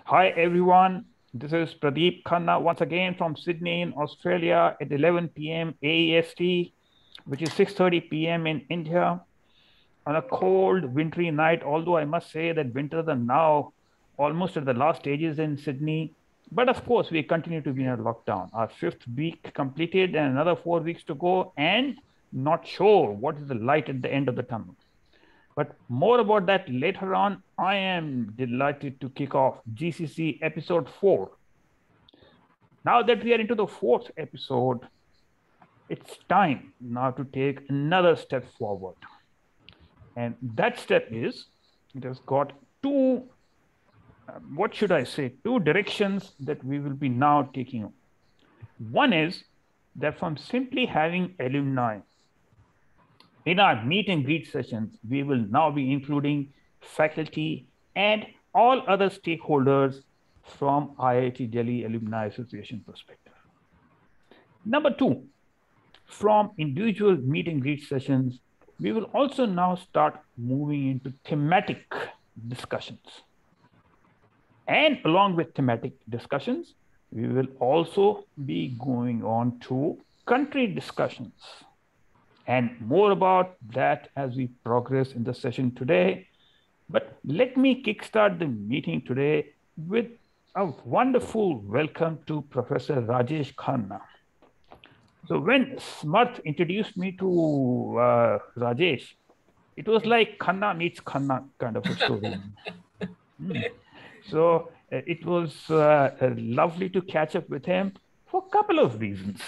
Hi everyone, this is Pradeep Khanna once again from Sydney in Australia at 11 p.m. AEST, which is 6:30 p.m. in India on a cold wintry night. Although I must say that winters are now almost at the last stages in Sydney. But of course, we continue to be in a lockdown. Our fifth week completed and another 4 weeks to go, and not sure what is the light at the end of the tunnel. But more about that later on. I am delighted to kick off GCC episode 4. Now that we are into the fourth episode, it's time now to take another step forward. And that step is, it has got two directions that we will be now taking. One is that from simply having alumni in our meet and greet sessions, we will now be including faculty and all other stakeholders from IIT Delhi Alumni Association perspective. Number two, from individual meet and greet sessions, we will also now start moving into thematic discussions. And along with thematic discussions, we will also be going on to country discussions. And more about that as we progress in the session today. But let me kickstart the meeting today with a wonderful welcome to Professor Rajesh Khanna. So when Smarth introduced me to Rajesh, it was like Khanna meets Khanna kind of a story. So it was lovely to catch up with him for a couple of reasons.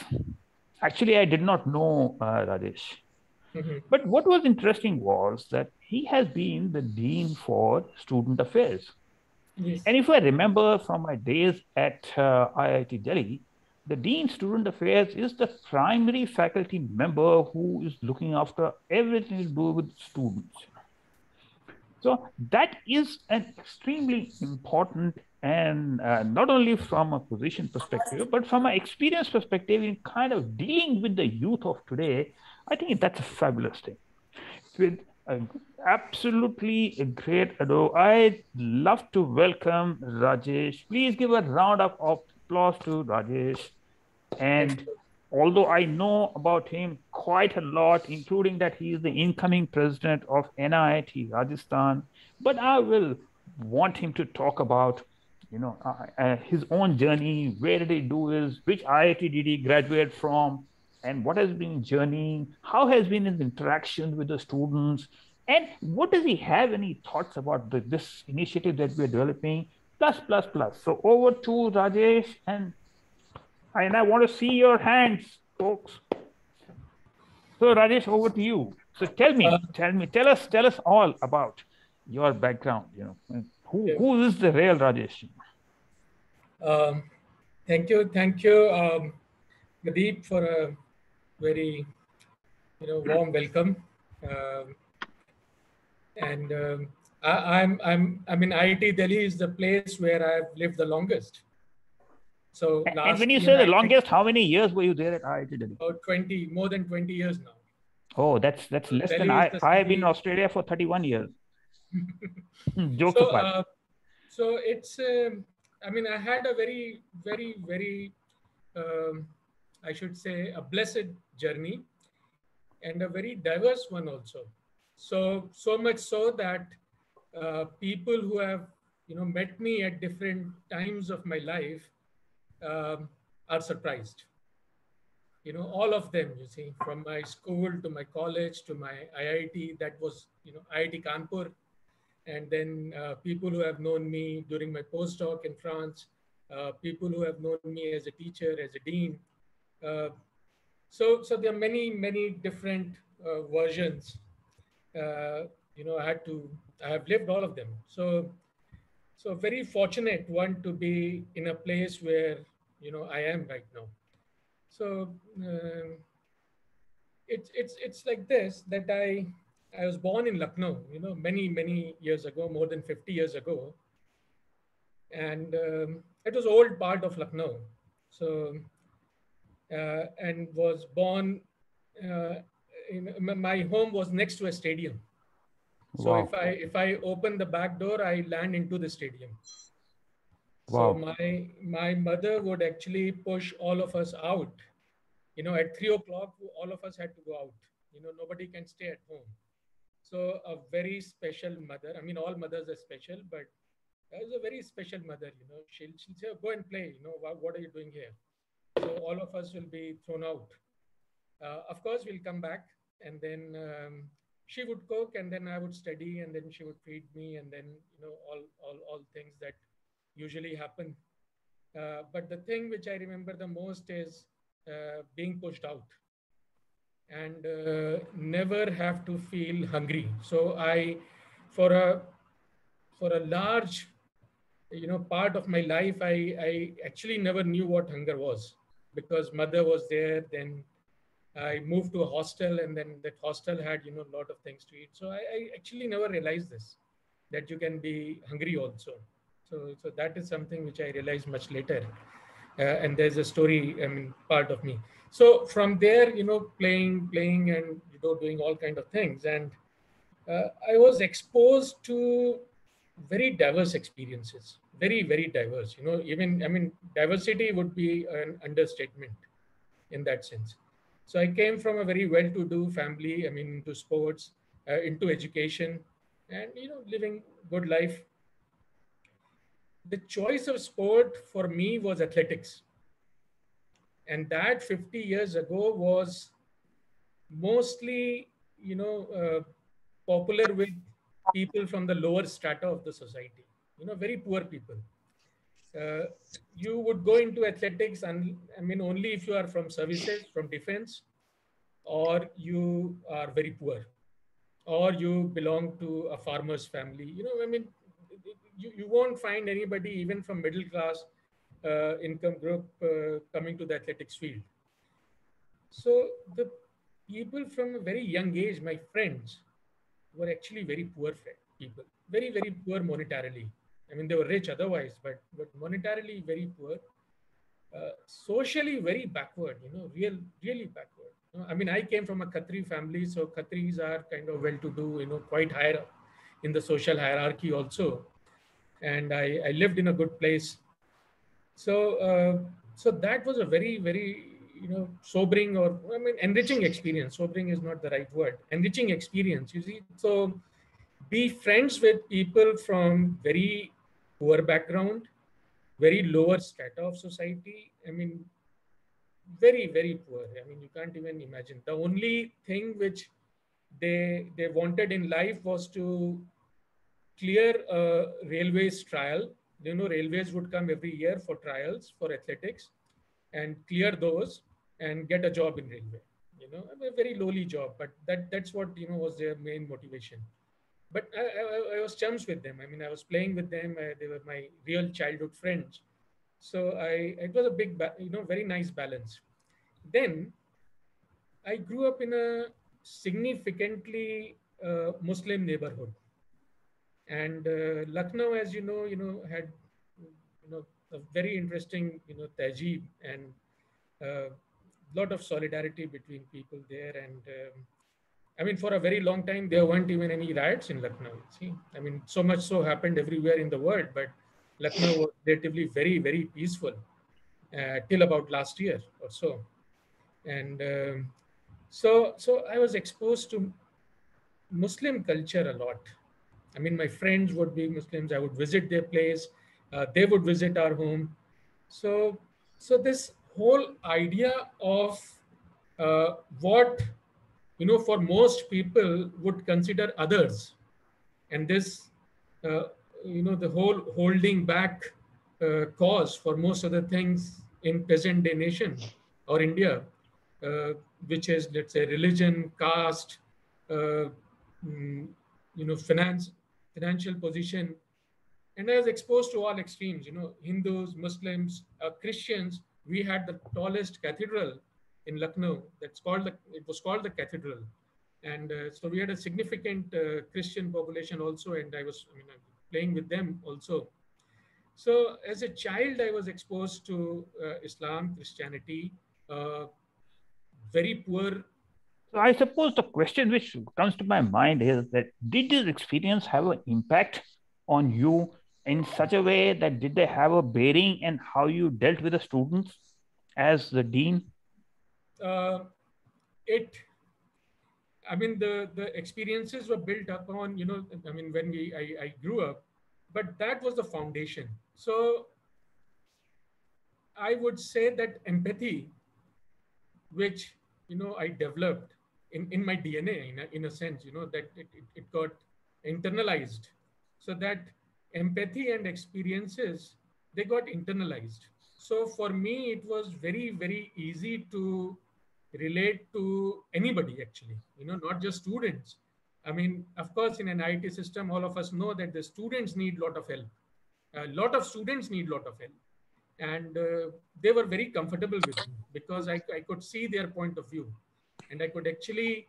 Actually, I did not know Rajesh. But what was interesting was that he has been the Dean for Student Affairs. Yes. And if I remember from my days at IIT Delhi, the Dean Student Affairs is the primary faculty member who is looking after everything to do with students. So that is an extremely important, and not only from a position perspective, but from an experience perspective in kind of dealing with the youth of today. I think that's a fabulous thing. With absolutely a great ado, I'd love to welcome Rajesh. Please give a round of applause to Rajesh. And although I know about him quite a lot, including that he is the incoming president of NIIT Rajasthan, but I will want him to talk about, his own journey. Where did he do his? Which IIT did he graduate from? And what has been his journey? How has been his interaction with the students? And what does he have any thoughts about this initiative that we're developing? Plus, plus, plus. So over to Rajesh, and I want to see your hands, folks. So Rajesh, over to you. So tell us all about your background. Who is the real Rajesh? Thank you, Pradeep, for a very warm welcome. IIT Delhi is the place where I've lived the longest. So and when you say the longest, how many years were you there at IIT Delhi? About more than 20 years now. Oh, that's less than I. I've been in Australia for 31 years. Jokes apart. So it's, I had a very, very, very, I should say, a blessed journey, and a very diverse one also. So much so that people who have met me at different times of my life are surprised. All of them, you see, from my school to my college to my IIT, that was IIT Kanpur, and then people who have known me during my postdoc in France, people who have known me as a teacher, as a dean. So there are many different versions. I have lived all of them. So very fortunate one to be in a place where I am right now. So it's like this, that I was born in Lucknow, many years ago, more than 50 years ago, and it was old part of Lucknow. So and was born. My home was next to a stadium. So wow. if I open the back door, I land into the stadium. So Wow. my mother would actually push all of us out. At 3 o'clock, all of us had to go out. Nobody can stay at home. So a very special mother. I mean, all mothers are special, but that was a very special mother. She'll say, "Go and play." What are you doing here? So all of us will be thrown out. Of course, we'll come back, and then she would cook, and then I would study, and then she would feed me, and then all things that usually happen. But the thing which I remember the most is being pushed out and never have to feel hungry. So for a for a large part of my life, I actually never knew what hunger was because mother was there. Then I moved to a hostel, and then that hostel had a lot of things to eat. So I actually never realized this, that you can be hungry also. So that is something which I realized much later. And there's a story, I mean, part of me. So from there, playing and doing all kind of things, and I was exposed to very diverse experiences, very diverse. Even I mean, diversity would be an understatement in that sense. So I came from a very well-to-do family. I mean, into sports, into education, and living good life. The choice of sport for me was athletics, and that 50 years ago was mostly popular with people from the lower strata of the society. Very poor people. Uh, you would go into athletics, and I mean, only if you are from services, from defense, or you are very poor, or you belong to a farmer's family. I mean, you won't find anybody even from middle class income group coming to the athletics field. So the people from a very young age, my friends, were actually very poor people, very poor monetarily. I mean, they were rich otherwise, but monetarily very poor, socially very backward. Really backward. I mean, I came from a Khatri family, so Khatris are kind of well-to-do, quite higher in the social hierarchy also, and I lived in a good place. So that was a very sobering, or I mean, enriching experience. Sobering is not the right word. Enriching experience. You see, so be friends with people from very poor background, very lower strata of society. I mean, very poor. I mean, you can't even imagine. The only thing which they wanted in life was to clear a railways trial. Railways would come every year for trials for athletics, and clear those and get a job in railway. A very lowly job, but that's what was their main motivation. But I was chums with them. I mean, I was playing with them. They were my real childhood friends. So it was a big, very nice balance. Then I grew up in a significantly Muslim neighborhood, and Lucknow, as had a very interesting tehzeeb, and a lot of solidarity between people there. And I mean, for a very long time, there weren't even any riots in Lucknow. See, I mean, so much so happened everywhere in the world, but Lucknow was relatively very peaceful till about last year or so. And so I was exposed to Muslim culture a lot. I mean, my friends would be Muslims. I would visit their place. They would visit our home. So, so this whole idea of what for most people would consider others, and this uh, the whole holding back cause for most of the things in present day nation or India, uh, which is, let's say, religion, caste, uh, mm, financial position. And I was exposed to all extremes, Hindus, Muslims, Christians. We had the tallest cathedral in Lucknow. It was called the cathedral. And so we had a significant Christian population also. And I'm playing with them also. So as a child, I was exposed to Islam, Christianity, uh, very poor. So I suppose the question which comes to my mind is that did this experience have an impact on you in such a way that did they have a bearing in how you dealt with the students as the dean? Uh, it, I mean, the experiences were built upon, I mean, when I grew up, but that was the foundation. So I would say that empathy, which, I developed in my DNA, in a sense, that it got internalized. So that empathy and experiences, they got internalized. So for me, it was very, very easy to relate to anybody, actually, not just students. I mean, of course, in an IT system, all of us know that the students need a lot of help. A lot of students need a lot of help. And they were very comfortable with me because I could see their point of view, and I could actually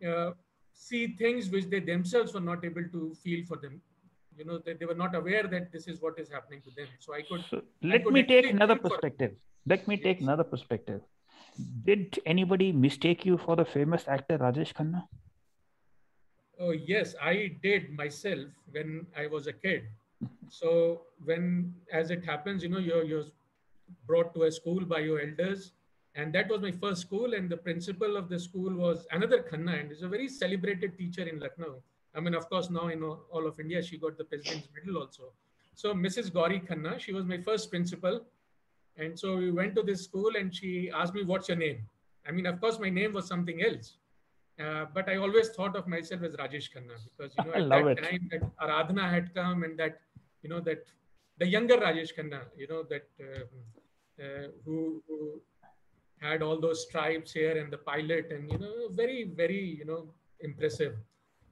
uh, see things which they themselves were not able to feel for them. They were not aware that this is what is happening to them. So So I let could me take actually another think for them. perspective. Let me take Yes. another perspective. Did anybody mistake you for the famous actor Rajesh Khanna? Oh, yes, I did myself when I was a kid. So when, as it happens, you're brought to a school by your elders, and that was my first school. And the principal of the school was another Khanna, and is a very celebrated teacher in Lucknow. I mean, of course, now in all of India, she got the President's Medal also. So Mrs. Gauri Khanna, she was my first principal, and so we went to this school, and she asked me, "What's your name?" I mean, of course, my name was something else. But I always thought of myself as Rajesh Khanna because I at love that it. time that Aradhana had come, and that that the younger Rajesh Khanna, that who had all those stripes here and the pilot, and very, very impressive.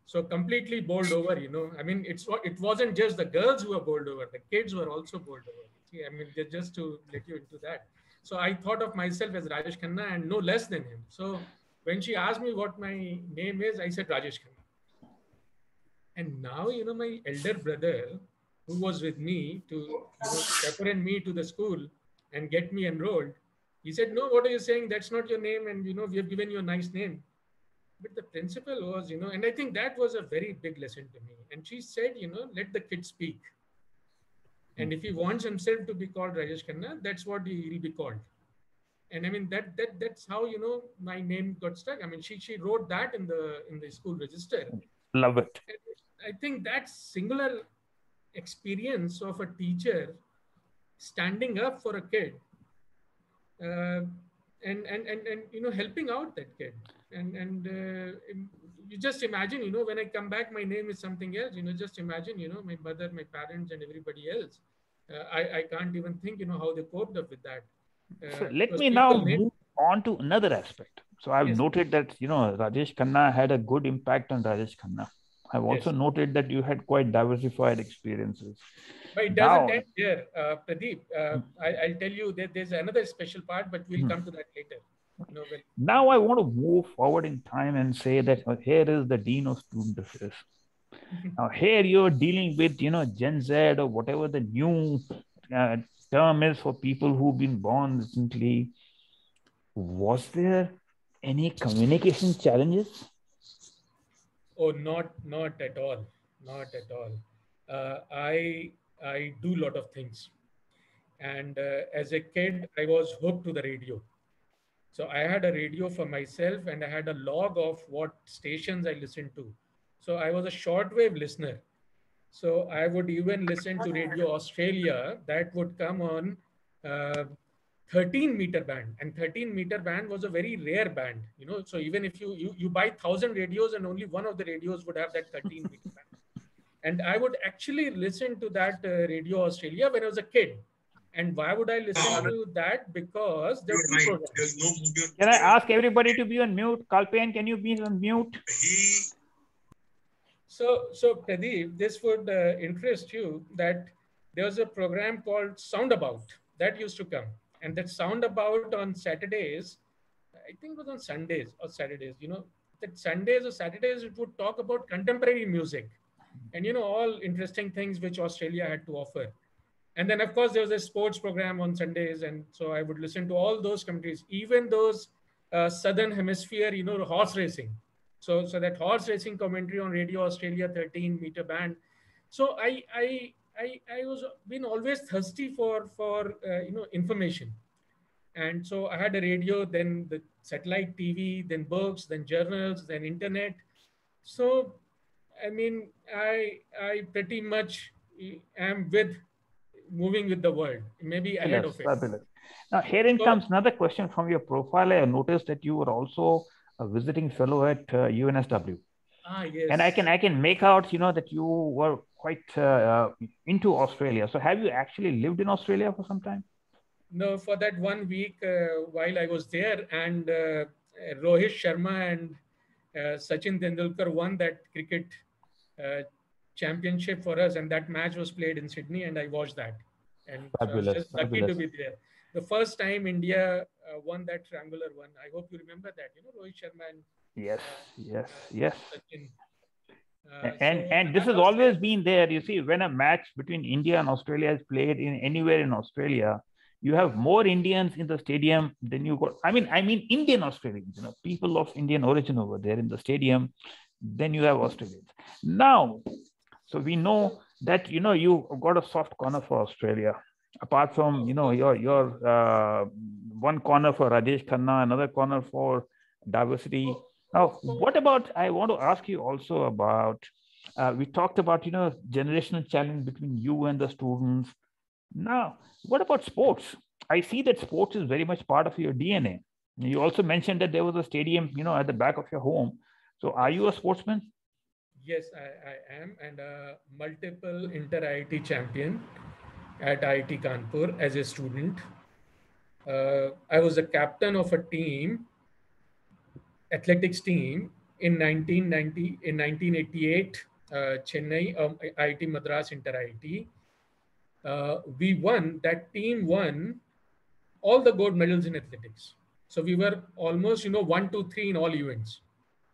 So completely bowled over. I mean, it wasn't just the girls who were bowled over; the kids were also bowled over. See, I mean, just to let you into that. So I thought of myself as Rajesh Khanna and no less than him. So when she asked me what my name is, I said Rajesh Khanna. And now, my elder brother, who was with me to, chaperone me to the school and get me enrolled, he said, "No, what are you saying? That's not your name. And, we have given you a nice name." But the principal was, and I think that was a very big lesson to me. And she said, let the kid speak. And if he wants himself to be called Rajesh Khanna, that's what he'll be called. And I mean that's how my name got stuck. I mean, she wrote that in the school register. Love it. And I think that singular experience of a teacher standing up for a kid, uh, and helping out that kid, and you just imagine, when I come back, my name is something else. Just imagine, my mother, my parents, and everybody else. I can't even think how they coped up with that, So let because me now people name. move on to another aspect. So I've Yes, noted that Rajesh Khanna had a good impact on Rajesh Khanna. I've also yes. noted that you had quite diversified experiences. But it doesn't Now, end here, Pradeep. I'll tell you that there's another special part, but we'll come to that later. When now I want to move forward in time and say that here is the Dean of Student Affairs. Now here you're dealing with Gen Z or whatever the new uh, term is for people who've been born recently. Was there any communication challenges? oh, not at all, not at all. I do a lot of things, and as a kid, I was hooked to the radio. So I had a radio for myself, and I had a log of what stations I listened to. So I was a shortwave listener. So I would even listen to Radio Australia that would come on uh, 13-meter band, and 13-meter band was a very rare band. So even if you buy 1,000 radios, and only one of the radios would have that 13-meter band. And I would actually listen to that Radio Australia when I was a kid. And why would I listen to that? Because there are two programs. Can I ask everybody to be on mute? Kalpen, can you be on mute? So Pradeep, this would interest you that there was a program called Soundabout that used to come, and that Soundabout on Saturdays, I think it was on Sundays or Saturdays. That Sundays or Saturdays it would talk about contemporary music, and all interesting things which Australia had to offer. And then of course there was a sports program on Sundays, and so I would listen to all those commentaries, even those southern hemisphere, horse racing. So that horse racing commentary on Radio Australia 13-meter band. So I I was been always thirsty for information, and so I had a radio, then the satellite TV, then books, then journals, then internet. So I mean, I pretty much am with moving with the world, maybe ahead Fabulous, of it. fabulous. Now, herein So comes another question from your profile. I noticed that you were also a visiting fellow at UNSW, and yes. I can make out, that you were quite into Australia. So, have you actually lived in Australia for some time? No, for that 1 week while I was there, and Rohit Sharma and Sachin Tendulkar won that cricket uh, championship for us, and that match was played in Sydney, and I watched that, and so I was Fabulous, just lucky to fabulous. be there. The first time India won that triangular one. I hope you remember that. Rohit Sharma and Yes, yes, yes. Sachin. And this I has was there. always been there. You see, when a match between India and Australia is played in anywhere in Australia, you have more Indians in the stadium than you got. I mean Indian Australians, people of Indian origin over there in the stadium. Then you have Australians. Now, so we know that you got a soft corner for Australia. Apart from your one corner for Rajesh Khanna, another corner for diversity. Now, what about? I want to ask you also about. We talked about generational challenge between you and the students. Now, what about sports? I see that sports is very much part of your DNA. You also mentioned that there was a stadium, at the back of your home. So, are Yes. you a sportsman? Yes, I am, and a multiple inter IIT champion at IIT Kanpur as a student. I was a captain of a team, athletics team, in 1990, in 1988, Chennai, IIT Madras Inter IIT. We won, that team won all the gold medals in athletics. So we were almost, 1, 2, 3 in all events.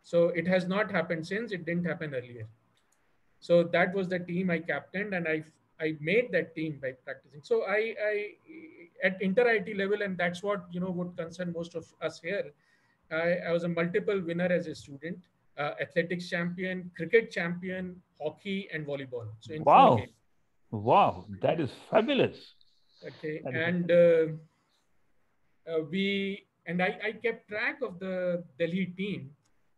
So it has not happened since, it didn't happen earlier. So that was the team I captained, and I made that team by practicing. So I at inter IT level, and that's what would concern most of us here. I was a multiple winner as a student, athletics champion, cricket champion, hockey, and volleyball. So in four Wow. games. Wow, that is fabulous. Okay, That is and I kept track of the Delhi team,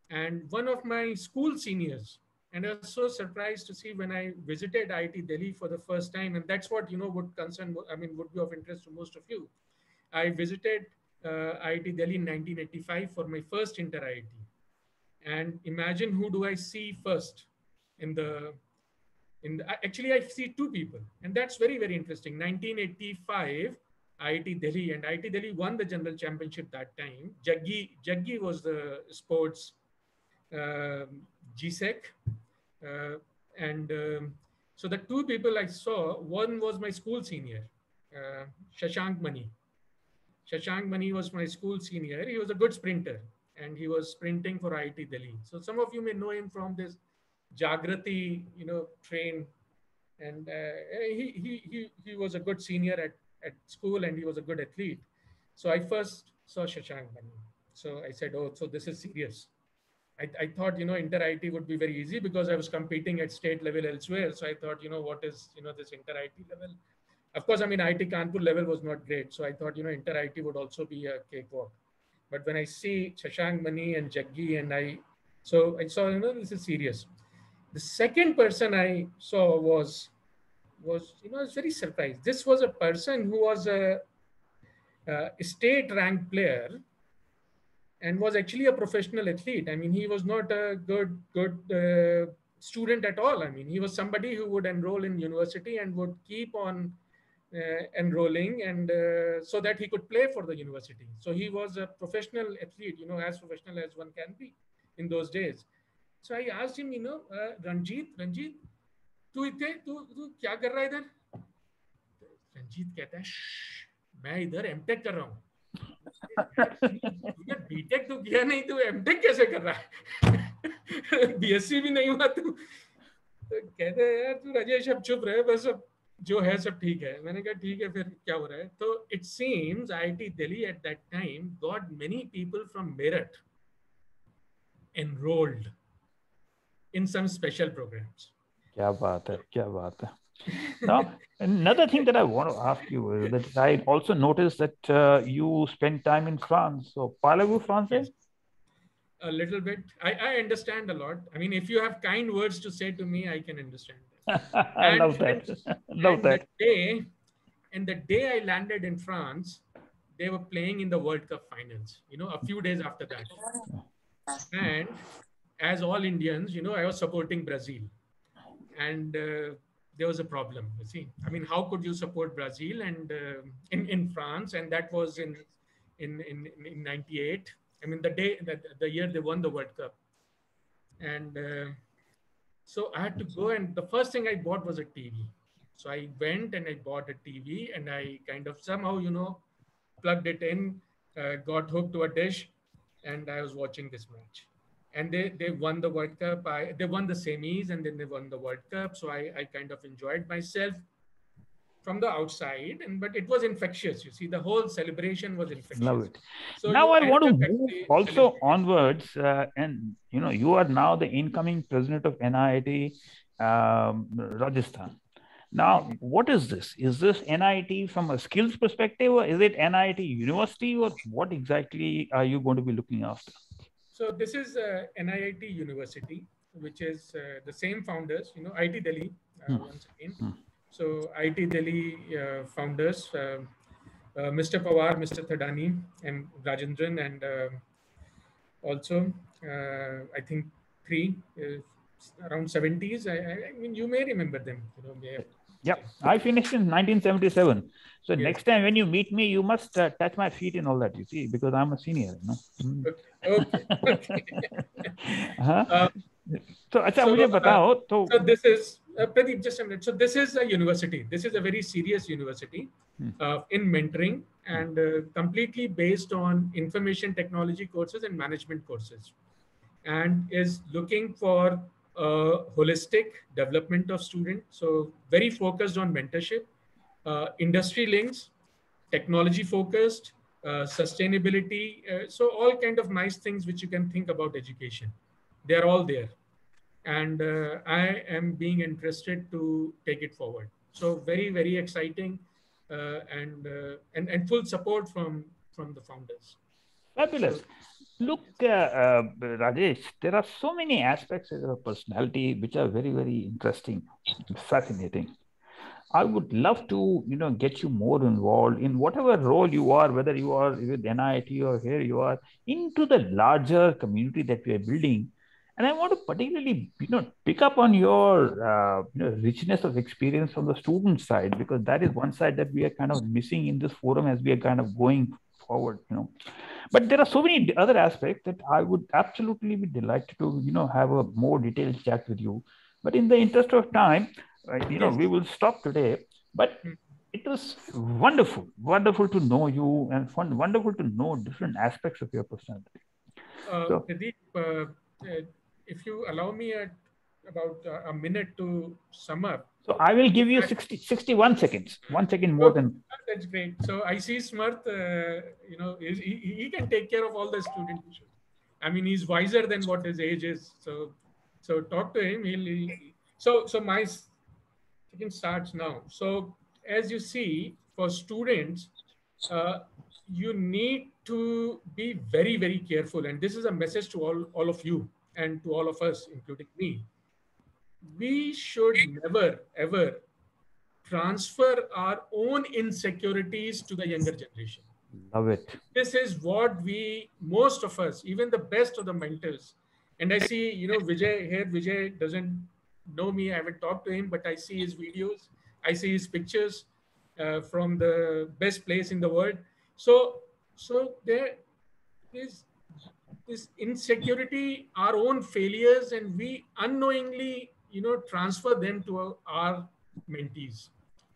and one of my school seniors, and I was so surprised to see when I visited IIT Delhi for the first time, and that's what would concern. I mean, would be of interest to most of you. I visited IIT Delhi in 1985 for my first inter IIT, and imagine who do I see first in the actually I see two people, and that's very very interesting. 1985 IIT Delhi, and IIT Delhi won the general championship that time. Jaggi was the sports GSEC, uh, and so the two people I saw, one was my school senior, uh, Shashank Mani. Shashank Mani was my school senior. He was a good sprinter, and he was sprinting for IIT Delhi. So some of you may know him from this Jagrati, train, and he was a good senior at school, and he was a good athlete. So I first saw Shashank Mani. So I said, oh, so this is serious. I thought inter IT would be very easy because I was competing at state level elsewhere. So I thought what is this inter IT level? Of course, I mean IIT Kanpur level was not great, so I thought inter IT would also be a cakewalk. But when I see Shashank Mani and Jaggi, and I saw this is serious. The second person I saw was I was very surprised. This was a person who was a state ranked player and was actually a professional athlete. I mean, he was not a good student at all. I mean, he was somebody who would enroll in university and would keep on enrolling, and so that he could play for the university. So he was a professional athlete, as professional as one can be in those days. So I asked him, Ranjit, तू क्या कर रहा है इधर? रंजीत कहता है, मैं इधर एमटेक कर रहा हूँ. तूने बीटेक तो किया नहीं, तू एमटेक कैसे कर रहा है? बीएससी भी नहीं हुआ तू. तो कहते हैं यार तू राजेश अब चुप रहे, बस अब जो है सब ठीक है. मैंने कहा ठीक है, फिर क्या हो रहा है? तो it seems IIT Delhi at that time got many people from Meerut enrolled in some special programs. क्या बात है, क्या बात है. Now, another thing that I want to ask you is that I also noticed that you spent time in France. So, parlez-vous français? Yes, a little bit. I understand a lot. I mean, if you have kind words to say to me, I can understand I them. love that. Love And the that. day and the day I landed in France, they were playing in the World Cup finals. A few days after that, and as all Indians, I was supporting Brazil, and there was a problem. You see, I mean, how could you support Brazil and in France? And that was in '98. I mean, the day that the year they won the World Cup, and so I had to go, and the first thing I bought was a TV. So I went and I bought a TV, and I kind of somehow, plugged it in, got hooked to a dish, and I was watching this match. And they won the World Cup. They won the semis, and then they won the World Cup. So I kind of enjoyed myself from the outside, and but it was infectious. You see, the whole celebration was Love infectious. it. So Now you I want end to up move actually also celebrating. onwards, and you are now the incoming president of NIIT Rajasthan. Now, Mhm. what is this? Is this NIIT from a skills perspective, or is it NIIT University, or what exactly are you going to be looking after? So this is NIIT University, which is the same founders, IT Delhi, Hmm. once again. Hmm. So IT Delhi founders, Mr. Pawar, Mr. Thadani, and Rajendran, and also I think three around 70s. I mean, you may remember them. May have Yep, say. I finished in 1977. So Yes. next time when you meet me, you must touch my feet and all that. You see, because I'm a senior. Hmm. Okay. Okay. Okay. हाँ. uh, तो अच्छा So, मुझे बताओ तो. so this is Pradeep. Just a minute. So this is a university. This is a very serious university Hmm. in mentoring and completely based on information technology courses and management courses, and is looking for holistic development of student. So very focused on mentorship, industry links, technology focused, sustainability. So all kind of nice things which you can think about education. They are all there, and I am being interested to take it forward. So very exciting, and full support from the founders. So Fabulous. Look, Rajesh, there are so many aspects of your personality which are very interesting, fascinating. I would love to, get you more involved in whatever role you are, whether you are with NIT or here you are, into the larger community that we are building. And I want to particularly, pick up on your, richness of experience from the student side, because that is one side that we are kind of missing in this forum as we are kind of going forward. But there are so many other aspects that I would absolutely be delighted to, have a more detailed chat with you. But in the interest of time, yes. we will stop today. But Hmm. it was wonderful to know you, and wonderful to know different aspects of your personality. So, Pradeep, if you allow me about a minute to sum up. so I will give you I, 61 seconds, 1 second more okay, than. that's great. So I see Smarth, he can take care of all the student issues. I mean, he's wiser than what his age is. So talk to him. So my second starts now. So as you see, for students, uh, you need to be very careful. And this is a message to all of you and to all of us, including me. We should never ever transfer our own insecurities to the younger generation. Love it. This is what most of us, even the best of the mentors, and I see, Vijay here. Vijay doesn't know me. I haven't talked to him, but I see his videos. I see his pictures from the best place in the world. So there is this insecurity, our own failures, and we unknowingly, transfer them to our mentees,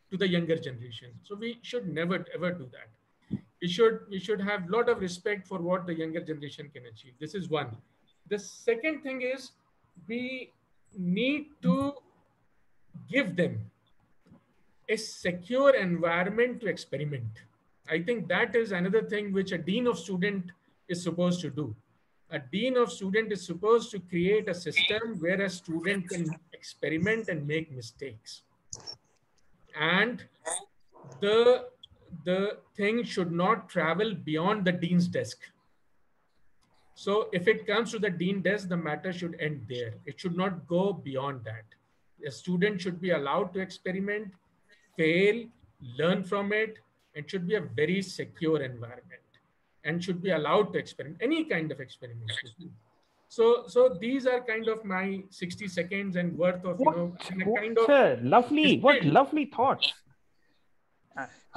to the younger generation. So we should never ever do that. We should have a lot of respect for what the younger generation can achieve. This is one. The second thing is, we need to give them a secure environment to experiment. I think that is another thing which a dean of student is supposed to do. A dean of student is supposed to create a system where a student can experiment and make mistakes. and the thing should not travel beyond the dean's desk. So if it comes to the dean desk, the matter should end there. It should not go beyond that. A student should be allowed to experiment, fail, learn from it, and should be a very secure environment and should be allowed to experiment, any kind of experimentation. So these are kind of my 60 seconds and worth of, a kind of What distilled. lovely thoughts.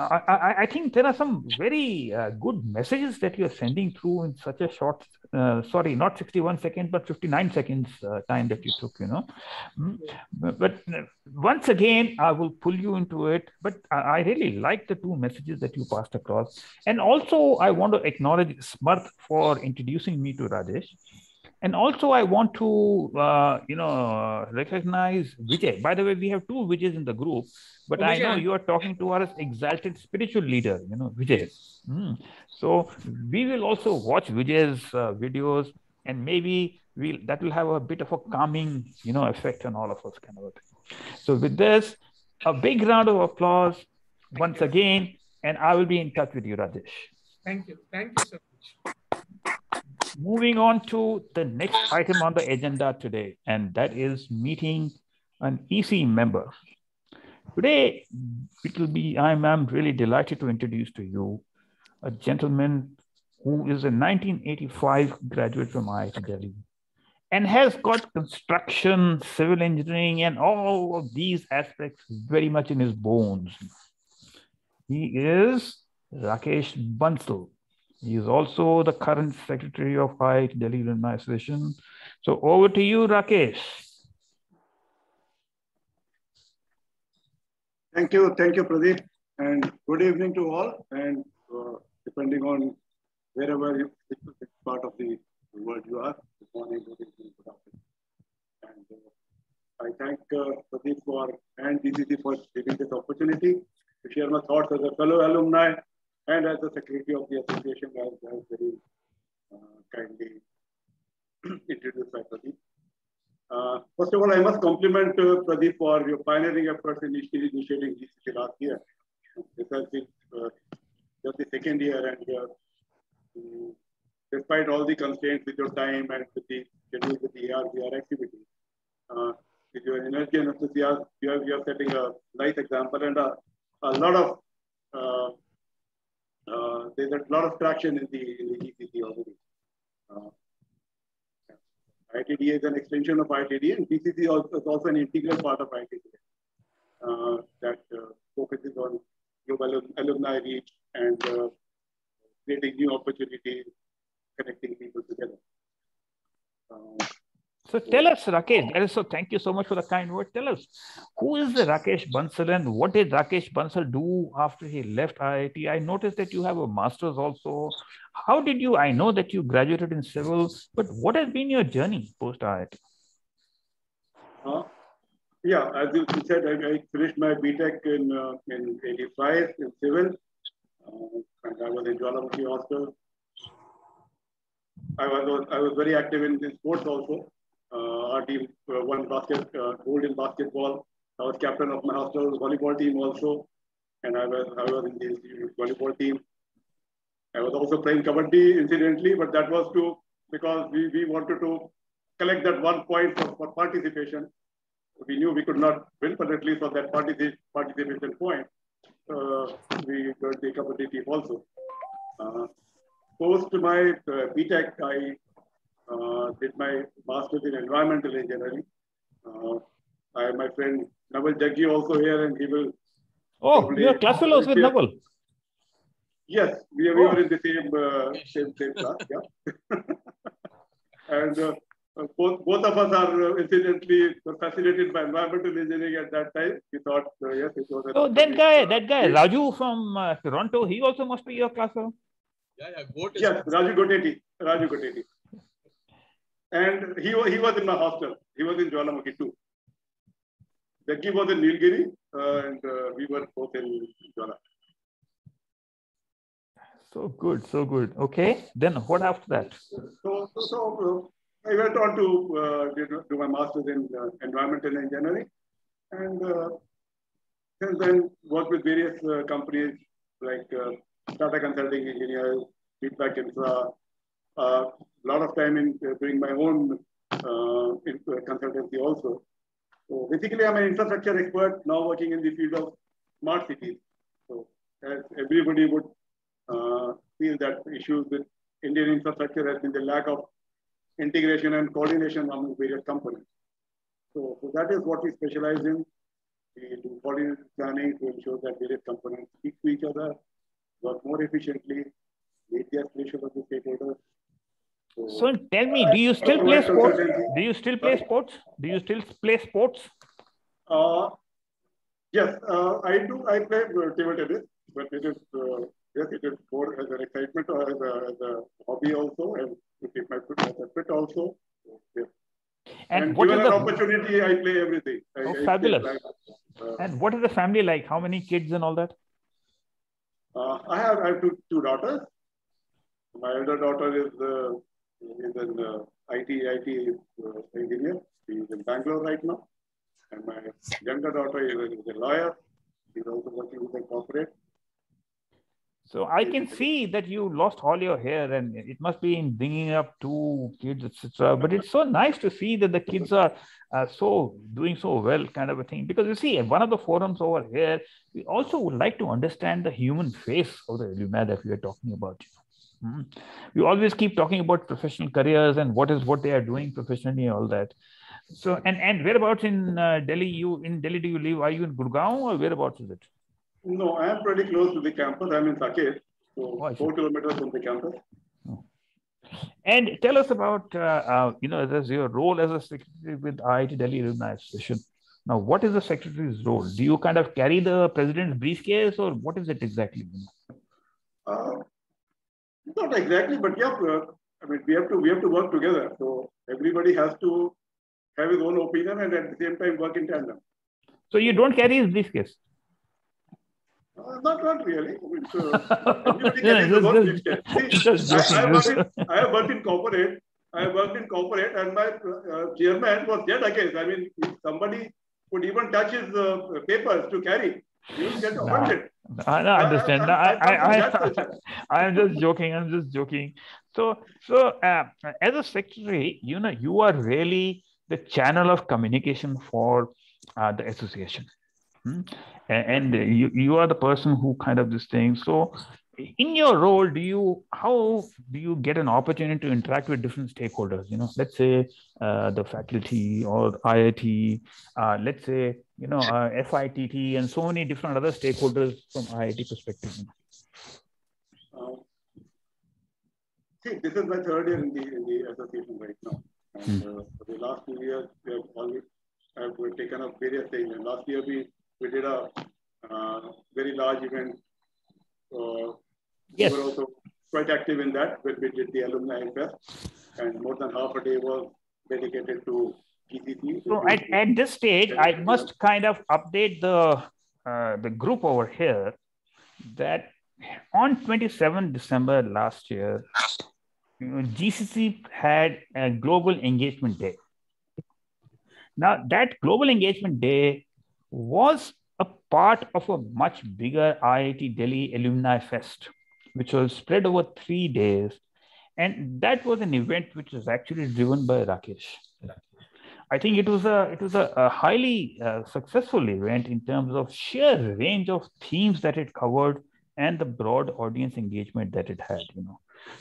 I think there are some very good messages that you are sending through in such a short, sorry, not 61 seconds, but 59 seconds time that you took, Mm. But once again, I will pull you into it. But I really like the two messages that you passed across. And also, I want to acknowledge Smarth for introducing me to Rajesh. And also, I want to, recognize Vijay. By the way, we have two Vijays in the group, but I know you are talking to our exalted spiritual leader, Vijay. So we will also watch Vijay's videos, and maybe that will have a bit of a calming, effect on all of us, kind of a thing. So with this, a big round of applause once again, and I will be in touch with you, Rajesh. Thank you so much. Moving on to the next item on the agenda today, and that is meeting an EC member. Today, I'm really delighted to introduce to you a gentleman who is a 1985 graduate from IIT Delhi and has got construction, civil engineering, and all of these aspects very much in his bones. He is Rakesh Buntle. He is also the current secretary of IIT Delhi Alumni Association. So over to you, Rakesh. Thank you, Pradeep, and good evening to all. And depending on wherever which part of the world you are, good morning, good evening, good afternoon. And I thank Pradeep and GCC for giving this opportunity to share my thoughts as a fellow alumni and as the secretary of the association, as very kindly introduced by Pradeep. First of all, I must compliment Pradeep for your pioneering efforts in initiating GCC last year. This has been just the second year, and despite all the constraints with your time and with the schedule with the ARVR activity, with your energy and enthusiasm, you are setting a nice example, and a lot of there's a lot of traction in the GCC already. IITDAA is an extension of IITD, and GCC is also an integral part of IITDAA that focuses on global alumni reach and creating new opportunities, connecting people together. So tell us, Rakesh, so thank you so much for the kind word. Tell us, who is the Rakesh Buntle and what did Rakesh Buntle do after he left IIT? I noticed that you have a master's also. How did you, I know that you graduated in civil, but what has been your journey post IIT? Yeah, as you said, I finished my BTech in 85 in civil, and I was in Jwalamukhi hostel. I was very active in sports also. Our team won gold in basketball. I was captain of my hostel volleyball team also, and I was in the volleyball team. I was also playing kabaddi incidentally, but that was because we wanted to collect that 1 point for participation. We knew we could not win, but at least for that participation point, we got the kabaddi team also. Post my BTech, I did my master's in environmental engineering. I have my friend Naval Jaggi also here, and he will. Oh, you're class fellows with Naval. Yes, we were in the same class. Yeah, and both of us are incidentally fascinated by environmental engineering at that time. We thought, yes, it was. So that guy Raju from Toronto, he also must be your class fellow. Yeah. Yes, Raju Goteti. And he was in my hostel. He was in Jwalamukhi too. Jaggi was in Nilgiri, and we were both in Jwala. So good. Okay, then what after that? So I went on to do my master's in environmental engineering, and and then work with various companies like data consulting engineers, feedback infra, a lot of time in doing my own consultancy also. So basically, I'm an infrastructure expert now working in the field of smart cities. So as everybody would feel that issues with Indian infrastructure has been the lack of integration and coordination among various companies. So that is what we specialize in. We do coordinated planning to ensure that various components speak to each other, work more efficiently, meet the aspirations of the stakeholders. So tell me, do you still play sports? Do you still play sports? Do you still play sports? Yes, I do. I play table tennis, but it is yes, it is more as an excitement or as a hobby also, and to keep my fit also. Yes. And what given is an opportunity, I play everything. Fabulous. And what is the family like? How many kids and all that? I have two daughters. My elder daughter is an IT engineer. She is in Bangalore right now. And my younger daughter is a lawyer. She's also working with a corporate. So I can see that you lost all your hair, and it must be in bringing up two kids, etc. But it's so nice to see that the kids are doing so well, kind of a thing. Because you see, one of the forums over here, we also would like to understand the human face of the alumni that we are talking about. We always keep talking about professional careers and what they are doing professionally and all that. So and whereabouts in Delhi? In Delhi do you live? Are you in Gurgaon or whereabouts is it? No, I am pretty close to the campus. I'm in Saket, so 4 kilometers from the campus. Oh. And tell us about your role as a secretary with IIT Delhi Alumni Association. Now, what is the secretary's role? Do you kind of carry the president's briefcase, or what is it exactly? Not exactly, but yeah, I mean, we have to work together. So everybody has to have his own opinion and at the same time work in tandem. So you don't carry his briefcase? Not really. Everybody carries his own briefcase. I have worked in corporate. And my chairman was dead against. I mean, if somebody could even touch his papers to carry, he will get offended. I understand. I am just joking. So as a secretary, you are really the channel of communication for the association. And you are the person who kind of this thing. So in your role, how do you get an opportunity to interact with different stakeholders? Let's say the faculty or IIT, let's say, FITT and so many different other stakeholders from IIT perspective. See, this is my third year in the association right now. And for the last 2 years, we have taken up various things. And last year, we did a very large event. Yes. We were also quite active in that, where we did the Alumni Fest, and more than half a day was dedicated to GCC. So at this stage, I must kind of update the group over here that on 27 December last year, GCC had a Global Engagement Day. Now, that Global Engagement Day was a part of a much bigger IIT Delhi Alumni Fest, which was spread over 3 days. And that was an event which was actually driven by Rakesh. I think it was a highly successful event in terms of sheer range of themes that it covered and the broad audience engagement that it had.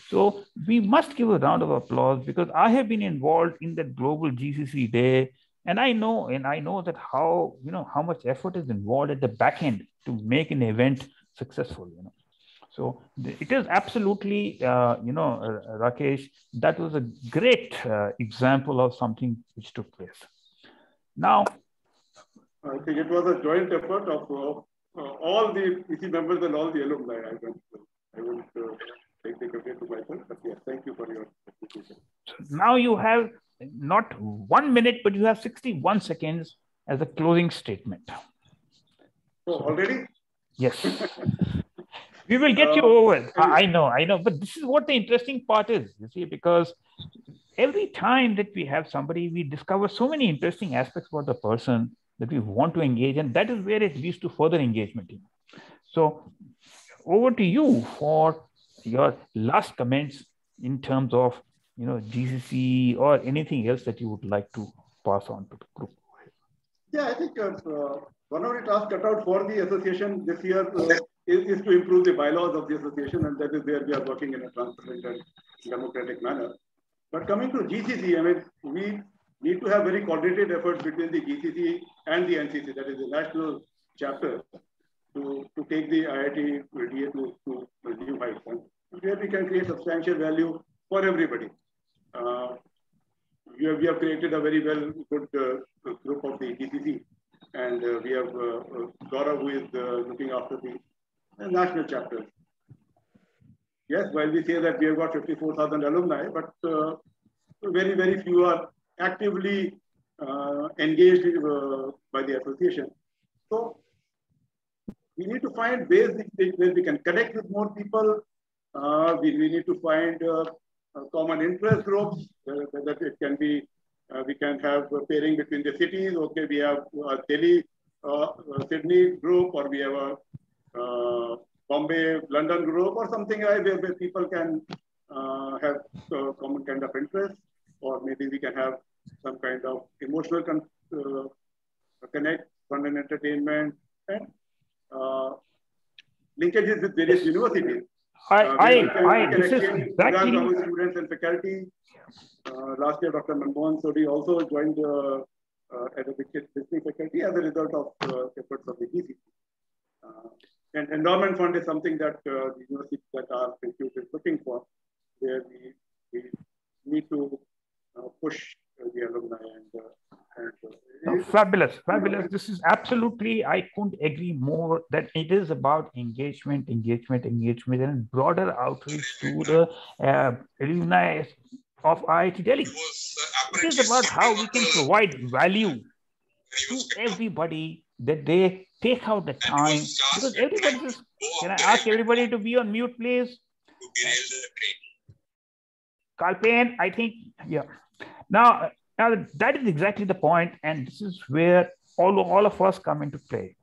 So we must give a round of applause, because I have been involved in that global GCC day. And I know that how much effort is involved at the back end to make an event successful. So it is absolutely, Rakesh, that was a great example of something which took place. Now, I think it was a joint effort of all the PC members and all the alumni. I won't take the credit to myself, but yes, thank you for your appreciation. Now you have not 1 minute, but you have 61 seconds as a closing statement. Oh, already? Yes. We will get you over. I know. But this is what the interesting part is, you see, because every time that we have somebody, we discover so many interesting aspects about the person. that we want to engage, and that is where it leads to further engagement. So over to you for your last comments in terms of GCC or anything else that you would like to pass on to the group. Yeah, I think one of the tasks cut out for the association this year is to improve the bylaws of the association, and that is where we are working in a transparent and democratic manner. But coming to GCC, I mean, we need to have very coordinated efforts between the GCC and the NCC, that is the national chapter, to take the IITDA to new heights. And where we can create substantial value for everybody. We have created a very good group of the GCC, and we have Gaurav, who is looking after the national chapters. Yes, while we say that we have got 54,000 alumni, but very few are actively engaged by the association. So we need to find ways where we can connect with more people. We need to find common interest groups, that it can be, we can have a pairing between the cities. Okay, we have a Delhi, Sydney group, or we have a Bombay, London group, or something like where people can have common kind of interest, or maybe we can have some kind of emotional connect, fun and entertainment, and linkages with various universities. This is exactly students and faculty. Last year, Dr. Manmohan Sodhi also joined as a visiting faculty as a result of efforts of the GCC. And endowment fund is something that the universities that our institute is looking for, where we need to push the alumni fabulous. This is absolutely, I couldn't agree more that it is about engagement, and broader outreach to the alumni of IIT Delhi. It is about how we can provide value to everybody, that they take out the time, because everybody says, can I ask everybody to be on mute, please? Kalpen, I think, yeah. Now that is exactly the point, and this is where all of us come into play.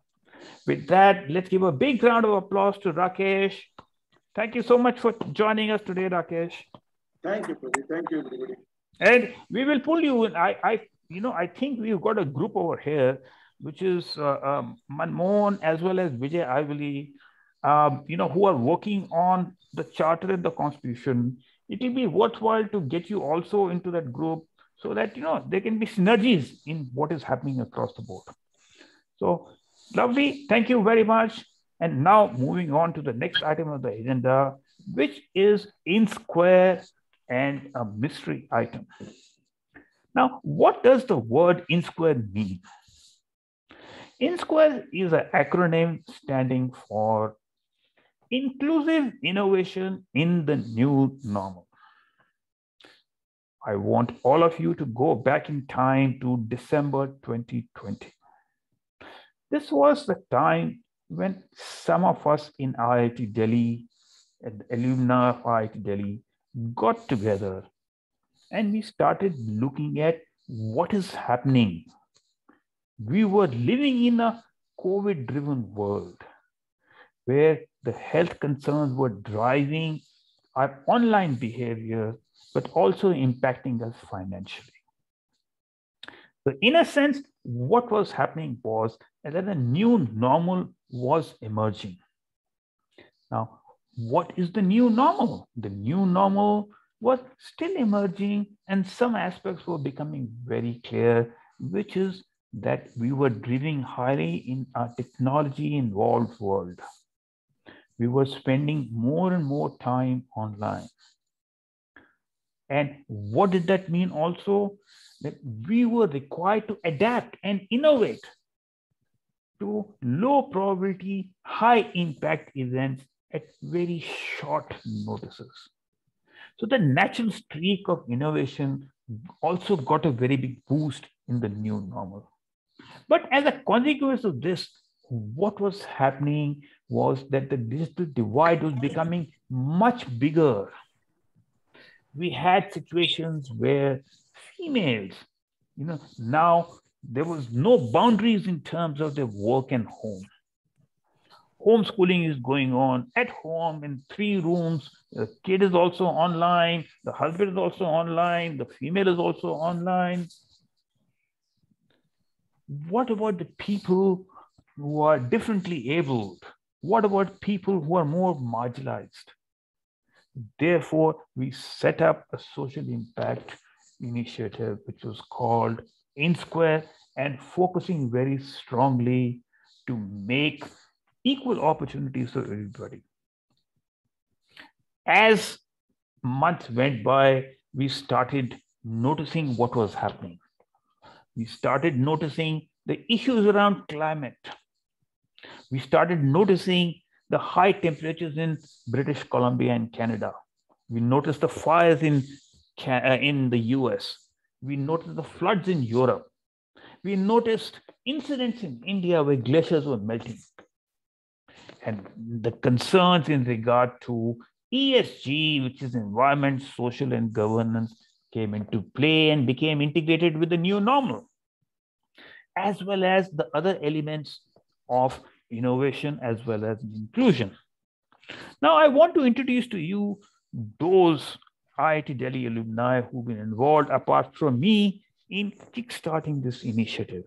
With that, let's give a big round of applause to Rakesh. Thank you so much for joining us today, Rakesh. Thank you, Pradeep. Thank you, everybody. And we will pull you in. I think we've got a group over here, which is Manmohan as well as Vijay Ivali, who are working on the charter and the constitution. It will be worthwhile to get you also into that group, so that there can be synergies in what is happening across the board. So lovely, thank you very much. And now moving on to the next item of the agenda, which is INSquare and a mystery item. Now, what does the word INSquare mean? INSquare is an acronym standing for Inclusive Innovation in the New Normal. I want all of you to go back in time to December 2020. This was the time when some of us in IIT Delhi and the alumni of IIT Delhi got together, and we started looking at what is happening. We were living in a COVID-driven world where the health concerns were driving our online behavior, but also impacting us financially. So in a sense, what was happening was that a new normal was emerging. Now, what is the new normal? The new normal was still emerging, and some aspects were becoming very clear, which is that we were driven highly in a technology-involved world. We were spending more and more time online. And what did that mean also? That we were required to adapt and innovate to low probability, high impact events at very short notices. So the natural streak of innovation also got a very big boost in the new normal. But as a consequence of this, what was happening was that the digital divide was becoming much bigger. We had situations where females, now There was no boundaries in terms of their work and home. Homeschooling is going on at home in 3 rooms. The kid is also online. The husband is also online. The female is also online. What about the people who are differently abled? What about people who are more marginalized? Therefore, we set up a social impact initiative, which was called INSquare, and focusing very strongly to make equal opportunities for everybody. As months went by, we started noticing what was happening. We started noticing the issues around climate. We started noticing the high temperatures in British Columbia and Canada. We noticed the fires in the US. We noticed the floods in Europe. We noticed incidents in India where glaciers were melting. And the concerns in regard to ESG, which is environment, social, and governance, came into play and became integrated with the new normal, as well as the other elements of innovation as well as inclusion. Now, I want to introduce to you those IIT Delhi alumni who've been involved apart from me in kickstarting this initiative.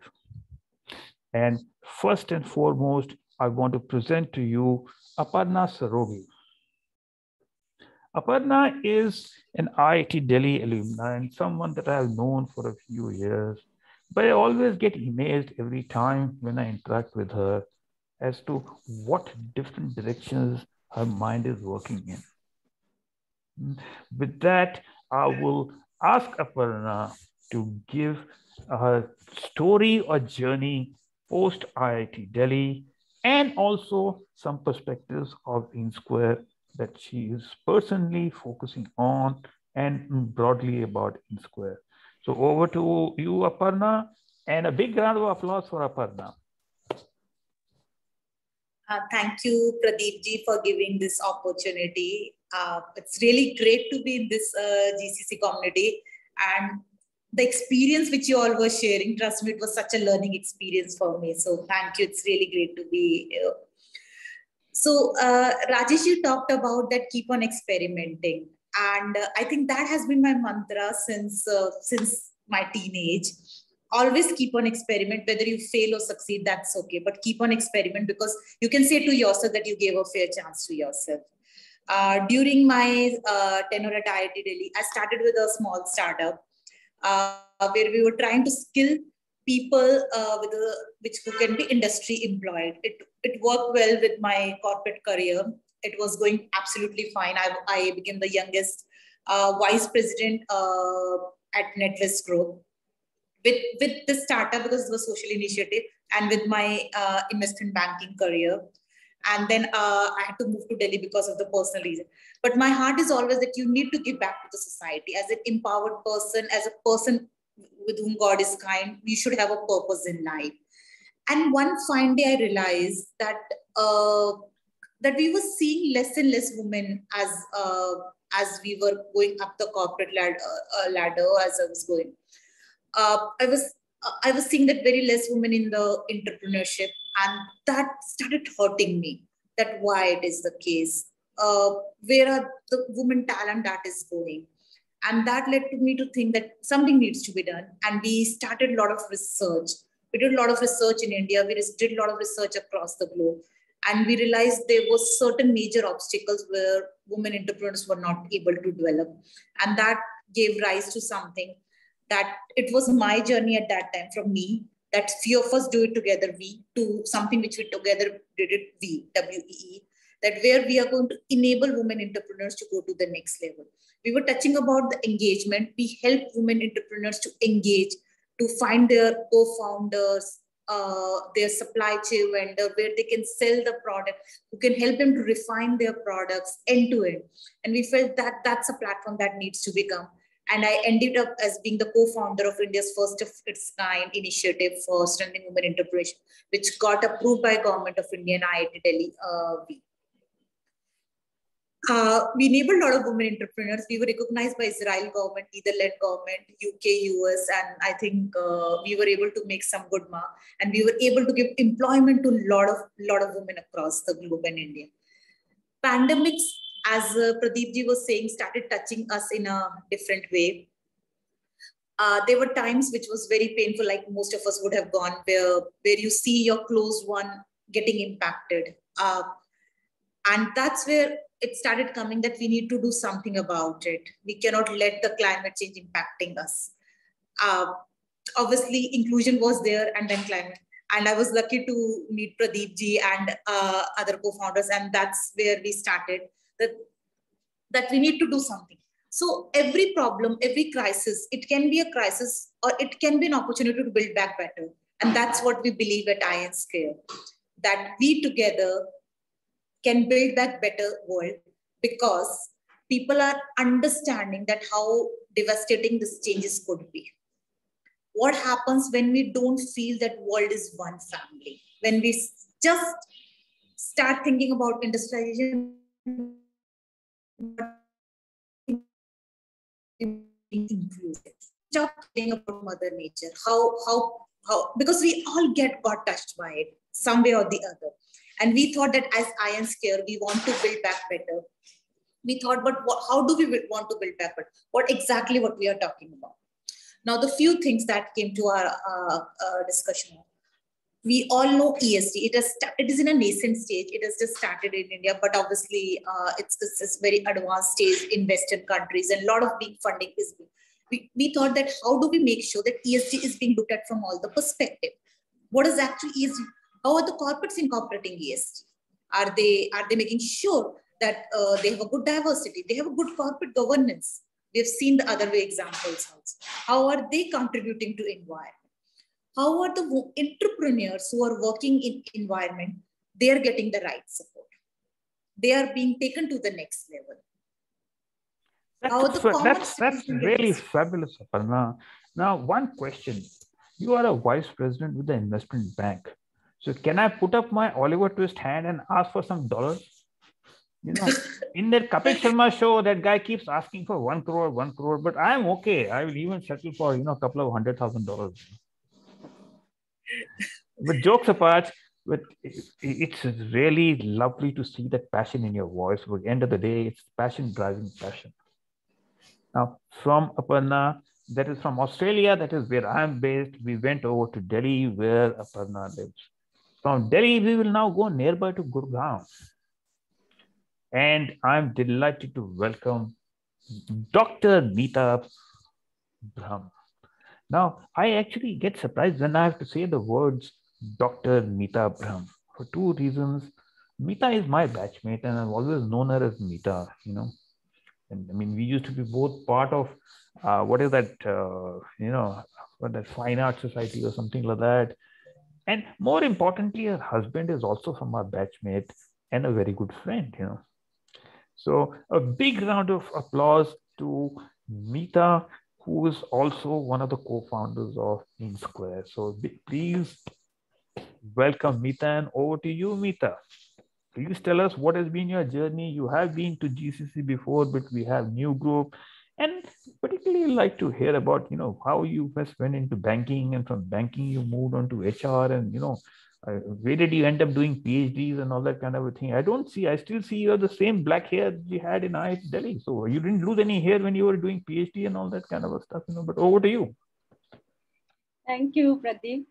And first and foremost, I want to present to you Aparna Saroagi. Aparna is an IIT Delhi alumni and someone that I have known for a few years, but I always get amazed every time when I interact with her as to what different directions her mind is working in. With that, I will ask Aparna to give a story or journey post IIT Delhi and also some perspectives of INSquare that she is personally focusing on and broadly about INSquare. So over to you, Aparna, and a big round of applause for Aparna. Thank you, Pradeep ji, for giving this opportunity. It's really great to be in this GCC community, and the experience which you all were sharing, trust me, it was such a learning experience for me. So thank you. It's really great to be here. So Rajesh, you talked about that keep on experimenting. And I think that has been my mantra since my teenage. Always keep on experiment, whether you fail or succeed, that's okay. But keep on experiment because you can say to yourself that you gave a fair chance to yourself. During my tenure at IIT Delhi, I started with a small startup where we were trying to skill people who can be industry employed. It worked well with my corporate career. It was going absolutely fine. I became the youngest vice president at NatWest Group with the startup because it was a social initiative and with my investment banking career. And then I had to move to Delhi because of the personal reason. But my heart is always that you need to give back to the society as an empowered person, as a person with whom God is kind. You should have a purpose in life. And one fine day I realized that that we were seeing less and less women as we were going up the corporate ladder as I was going. I was seeing that very less women in the entrepreneurship, and that started hurting me. That why it is the case. Where are the women talent that is going? And that led to me to think that something needs to be done. And we started a lot of research. We did a lot of research in India. We did a lot of research across the globe. And we realized there were certain major obstacles where women entrepreneurs were not able to develop. And that gave rise to something that it was my journey at that time from me, that few of us do it together, we, to something which we together did it, we, W-E-E, that where we are going to enable women entrepreneurs to go to the next level. We were touching about the engagement. We help women entrepreneurs to engage, to find their co-founders, their supply chain vendor, where they can sell the product, who can help them to refine their products end to end. And we felt that that's a platform that needs to become. And I ended up as being the co-founder of India's first of its kind initiative for strengthening women entrepreneurship, which got approved by Government of India and IIT Delhi. We enabled a lot of women entrepreneurs. We were recognized by Israel government, Netherlands government, UK, US, and I think we were able to make some good mark. And we were able to give employment to a lot of women across the globe and India. Pandemics, as Pradeep ji was saying, started touching us in a different way. There were times which was very painful, like most of us would have gone, where you see your close one getting impacted. And that's where it started coming that we need to do something about it. We cannot let the climate change impacting us. Obviously, inclusion was there, and then climate. And I was lucky to meet Pradeep ji and other co-founders, and that's where we started that we need to do something. So every problem, every crisis, it can be a crisis or it can be an opportunity to build back better. And that's what we believe at INSquare, that we together can build back better world, because people are understanding that how devastating this changes could be. What happens when we don't feel that world is one family? When we just start thinking about industrialization, inclusive. Stop thinking about Mother Nature. How because we all got touched by it some way or the other. And we thought that as INSquare, we want to build back better. We thought, but how do we want to build back better? What exactly what we are talking about? Now, the few things that came to our discussion. We all know ESG. It is in a nascent stage. It has just started in India, but obviously it's very advanced stage in Western countries, and a lot of big funding is being. We thought that how do we make sure that ESG is being looked at from all the perspective? What is actually ESG? How are the corporates incorporating ESG? Are they making sure that they have a good diversity? They have a good corporate governance. We have seen the other way examples also. How are they contributing to environment? How are the entrepreneurs who are working in environment, they are getting the right support? They are being taken to the next level. That's really fabulous, Aparna. Now, one question. You are a vice president with the investment bank. So can I put up my Oliver Twist hand and ask for some dollars? You know, in that Kapil Sharma show, that guy keeps asking for 1 crore, but I'm okay. I will even settle for, a couple of $100,000. But jokes apart, but it's really lovely to see that passion in your voice. But at the end of the day, it's passion driving passion. Now, from Aparna, that is from Australia, that is where I'm based. We went over to Delhi, where Aparna lives. From Delhi, we will now go nearby to Gurgaon. And I'm delighted to welcome Dr. Mita Brahma. Now, I actually get surprised when I have to say the words Dr. Mita Brahma for two reasons. Mita is my batchmate, and I've always known her as Mita, And I mean, we used to be both part of what is that, what that Fine Arts Society or something like that. And more importantly, her husband is also from our batchmate and a very good friend, So a big round of applause to Mita, who is also one of the co-founders of INSquare. So please welcome Mita, and over to you, Mita. Please tell us what has been your journey. You have been to GCC before, but we have new group, and particularly like to hear about, how you first went into banking, and from banking you moved on to HR, and, where did you end up doing PhDs and all that kind of a thing? I still see you have the same black hair you had in IIT Delhi. So you didn't lose any hair when you were doing PhD and all that kind of stuff, but over to you. Thank you, Pradeep.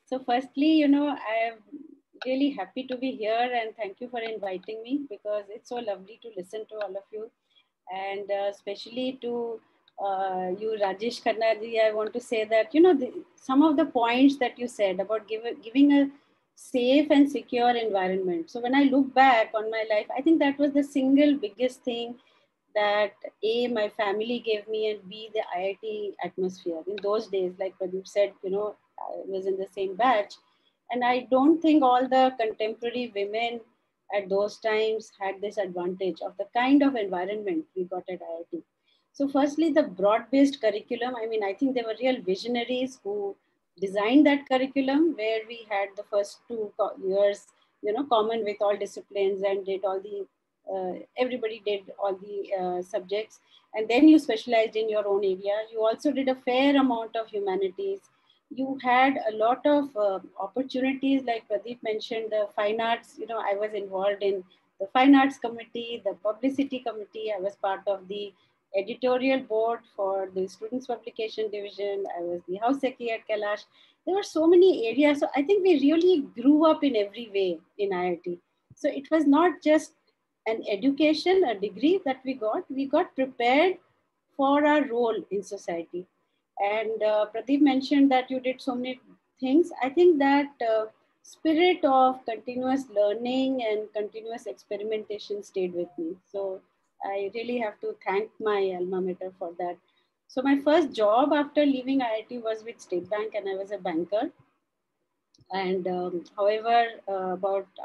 So firstly, I'm really happy to be here, and thank you for inviting me, because it's so lovely to listen to all of you, and especially to you, Rajesh Khanna ji. I want to say that, some of the points that you said about giving a safe and secure environment. So when I look back on my life, I think that was the single biggest thing that A, my family gave me, and B, the IIT atmosphere. In those days, like Pradeep said, I was in the same batch. And I don't think all the contemporary women at those times had this advantage of the kind of environment we got at IIT. So firstly, the broad-based curriculum. I mean, I think there were real visionaries who designed that curriculum, where we had the first 2 years, common with all disciplines, and did all the everybody did all the subjects, and then you specialized in your own area. You also did a fair amount of humanities. You had a lot of opportunities, like Pradeep mentioned, the fine arts. You know, I was involved in the fine arts committee, the publicity committee. I was part of the editorial board for the students publication division. I was the house secretary at Kailash. There were so many areas. So I think we really grew up in every way in IIT. So it was not just an education, a degree that we got prepared for our role in society. And Pradeep mentioned that you did so many things. I think that spirit of continuous learning and continuous experimentation stayed with me. So I really have to thank my alma mater for that. So my first job after leaving IIT was with State Bank, and I was a banker. And however,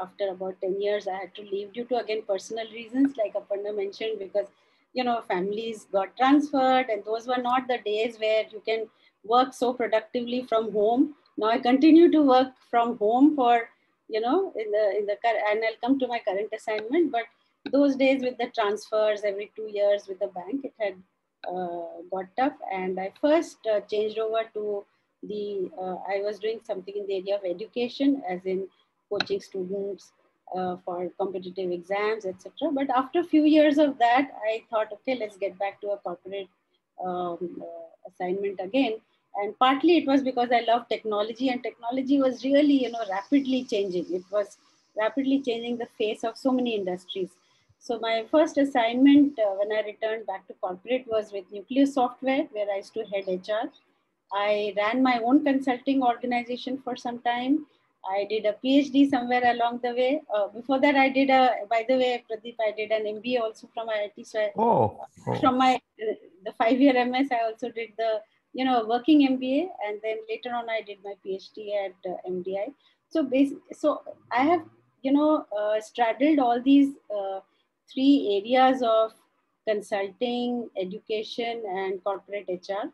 after about 10 years, I had to leave due to, again, personal reasons, like Aparna mentioned, because, you know, families got transferred, and those were not the days where you can work so productively from home. Now I continue to work from home for, you know, and I'll come to my current assignment, but those days with the transfers every 2 years with the bank, it had got tough. And I first changed over to I was doing something in the area of education, as in coaching students for competitive exams, etc. But after a few years of that, I thought, okay, let's get back to a corporate assignment again. And partly it was because I love technology, and technology was really, you know, rapidly changing. It was rapidly changing the face of so many industries. So my first assignment when I returned back to corporate was with Nucleus Software, where I used to head HR. I ran my own consulting organization for some time. I did a PhD somewhere along the way. Before that, I did by the way, Pradeep, I did an MBA also from IIT. So from my the 5-year MS, I also did the, you know, working MBA. And then later on, I did my PhD at MDI. So I have, you know, straddled all these 3 areas of consulting, education, and corporate HR.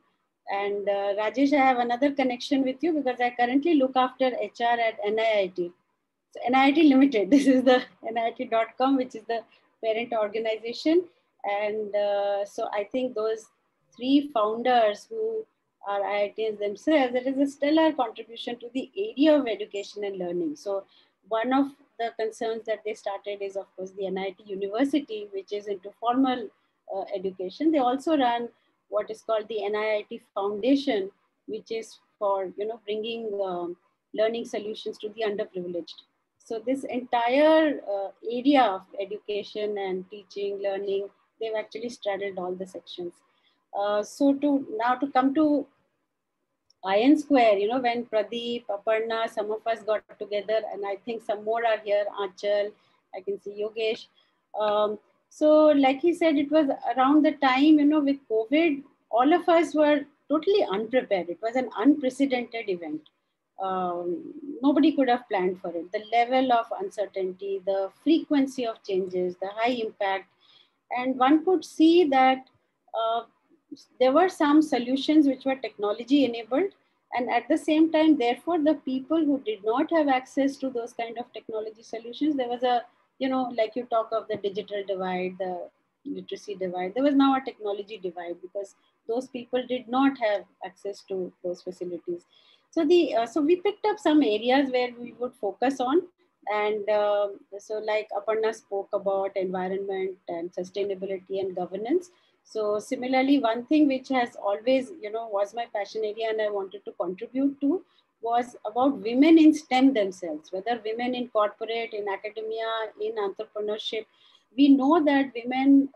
And Rajesh, I have another connection with you because I currently look after HR at NIIT. So NIIT Limited, this is the NIIT.com, which is the parent organization. And so I think those 3 founders who are IITians themselves, there is a stellar contribution to the area of education and learning. So one of the concerns that they started is, of course, the NIIT University, which is into formal education. They also run what is called the NIIT Foundation, which is for, you know, bringing learning solutions to the underprivileged. So this entire area of education and teaching, learning, they've actually straddled all the sections. So to come to INSquare, you know, when Pradeep, Aparna, some of us got together, and I think some more are here, Aanchal, I can see Yogesh. So like he said, it was around the time, you know, with COVID, all of us were totally unprepared. It was an unprecedented event. Nobody could have planned for it. The level of uncertainty, the frequency of changes, the high impact. And one could see that there were some solutions which were technology enabled. And at the same time, therefore, the people who did not have access to those kind of technology solutions, there was a, you know, like you talk of the digital divide, the literacy divide, there was now a technology divide because those people did not have access to those facilities. So so we picked up some areas where we would focus on. And so like Aparna spoke about environment and sustainability and governance. So similarly, one thing which has always, you know, was my passion area and I wanted to contribute to was about women in STEM themselves, whether women in corporate, in academia, in entrepreneurship. We know that women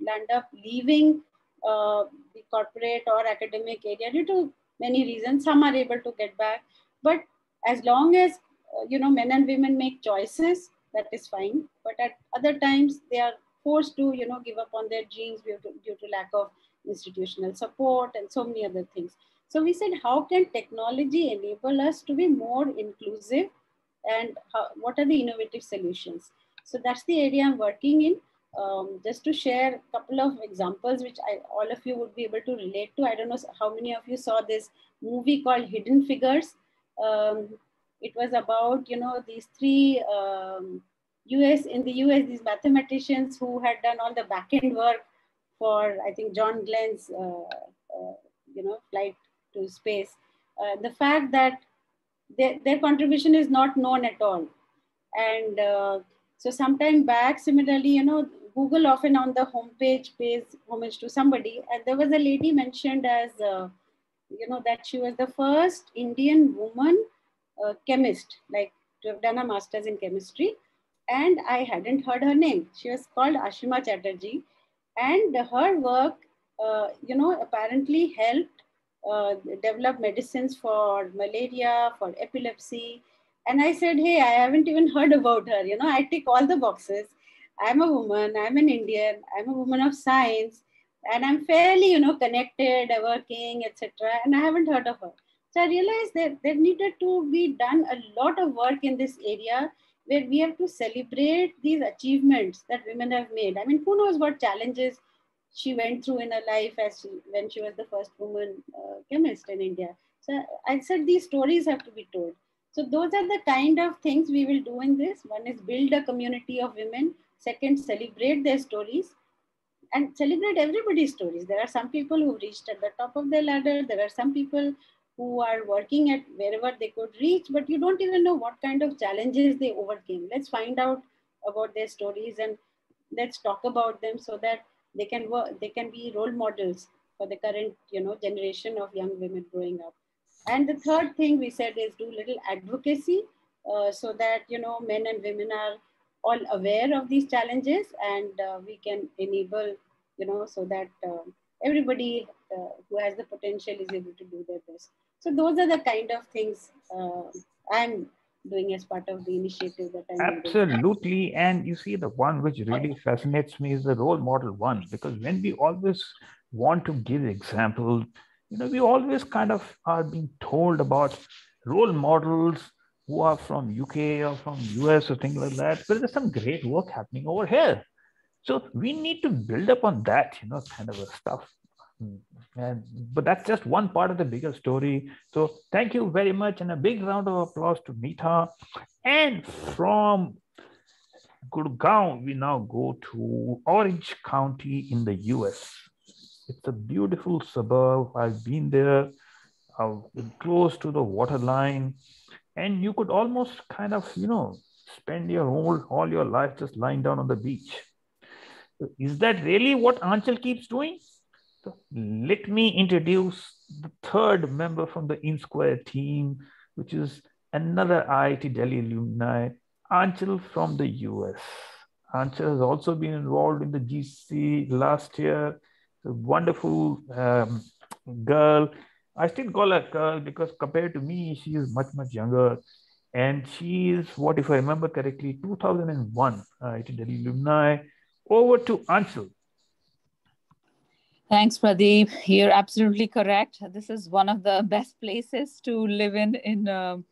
land up leaving the corporate or academic area due to many reasons. Some are able to get back, but as long as you know, men and women make choices, that is fine. But at other times, they are forced to, you know, give up on their dreams due to lack of institutional support and so many other things. So we said, how can technology enable us to be more inclusive, and what are the innovative solutions? So that's the area I'm working in. Just to share a couple of examples, which all of you would be able to relate to. I don't know how many of you saw this movie called Hidden Figures. It was about, you know, these 3 in the US, these mathematicians who had done all the back-end work for, I think, John Glenn's, flight to space, the fact that their contribution is not known at all. And so sometime back, similarly, Google often on the homepage pays homage to somebody. And there was a lady mentioned as, that she was the first Indian woman chemist, like to have done a master's in chemistry. And I hadn't heard her name. She was called Ashima Chatterjee. And her work, apparently helped develop medicines for malaria, for epilepsy. And I said, hey, I haven't even heard about her. I tick all the boxes. I'm a woman, I'm an Indian, I'm a woman of science, and I'm fairly, connected, working, etc. And I haven't heard of her. So I realized that there needed to be done a lot of work in this area where we have to celebrate these achievements that women have made. I mean, who knows what challenges she went through in her life when she was the first woman chemist in India. So I said these stories have to be told. So those are the kind of things we will do in this. One is build a community of women. Second, celebrate their stories and celebrate everybody's stories. There are some people who reached at the top of their ladder. There are some people who are working at wherever they could reach, but you don't even know what kind of challenges they overcame. Let's find out about their stories and let's talk about them so that they can be role models for the current, generation of young women growing up. And the third thing we said is do little advocacy so that, men and women are all aware of these challenges and we can enable, so that everybody who has the potential is able to do their best. So those are the kind of things I'm doing as part of the initiative that I'm Absolutely. Doing. And you see, the one which really fascinates me is the role model one, because when we always want to give examples, we always kind of are being told about role models who are from UK or from US or things like that, but there's some great work happening over here. So we need to build up on that, kind of a stuff. But that's just one part of the bigger story. So thank you very much, and a big round of applause to Mita. And from Gurgaon, we now go to Orange County in the US. It's a beautiful suburb. I've been there. I've been close to the waterline, and you could almost kind of, spend all your life just lying down on the beach. So is that really what Aanchal keeps doing? So let me introduce the third member from the INSquare team, which is another IIT Delhi alumni, Aanchal from the US. Aanchal has also been involved in the GCC last year. A wonderful girl. I still call her girl because compared to me, she is much, much younger. And she is, what if I remember correctly, 2001 IIT Delhi alumni. Over to Aanchal. Thanks, Pradeep. You're absolutely correct. This is one of the best places to live in the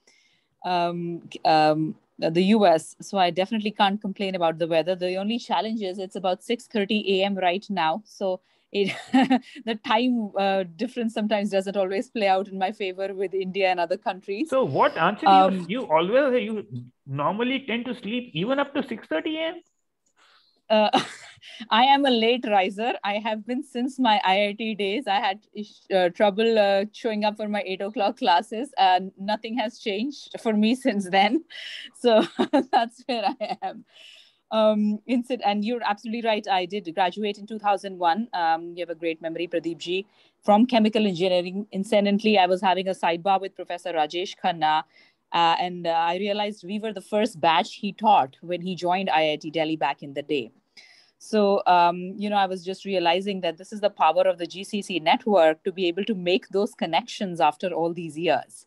US. So I definitely can't complain about the weather. The only challenge is it's about 6:30 a.m. right now. So the time difference sometimes doesn't always play out in my favor with India and other countries. So what, Aanchal, you normally tend to sleep even up to 6:30 a.m.? I am a late riser. I have been since my IIT days. I had trouble showing up for my 8 o'clock classes, and nothing has changed for me since then. So that's where I am. And you're absolutely right. I did graduate in 2001. You have a great memory, Pradeep ji, from chemical engineering. Incidentally, I was having a sidebar with Professor Rajesh Khanna. And I realized we were the first batch he taught when he joined IIT Delhi back in the day. So, I was just realizing that this is the power of the GCC network to be able to make those connections after all these years.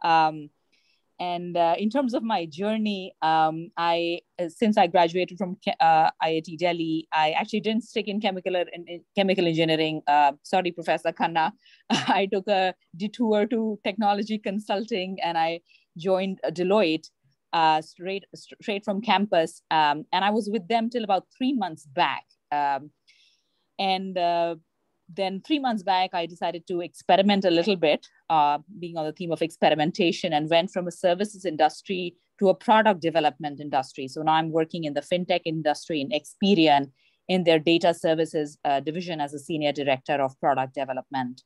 And in terms of my journey, since I graduated from IIT Delhi, I actually didn't stick in chemical engineering. Sorry, Professor Khanna. I took a detour to technology consulting, and I joined Deloitte straight from campus. And I was with them till about 3 months back. Then 3 months back, I decided to experiment a little bit, being on the theme of experimentation, and went from a services industry to a product development industry. So now I'm working in the fintech industry in Experian in their data services division as a senior director of product development.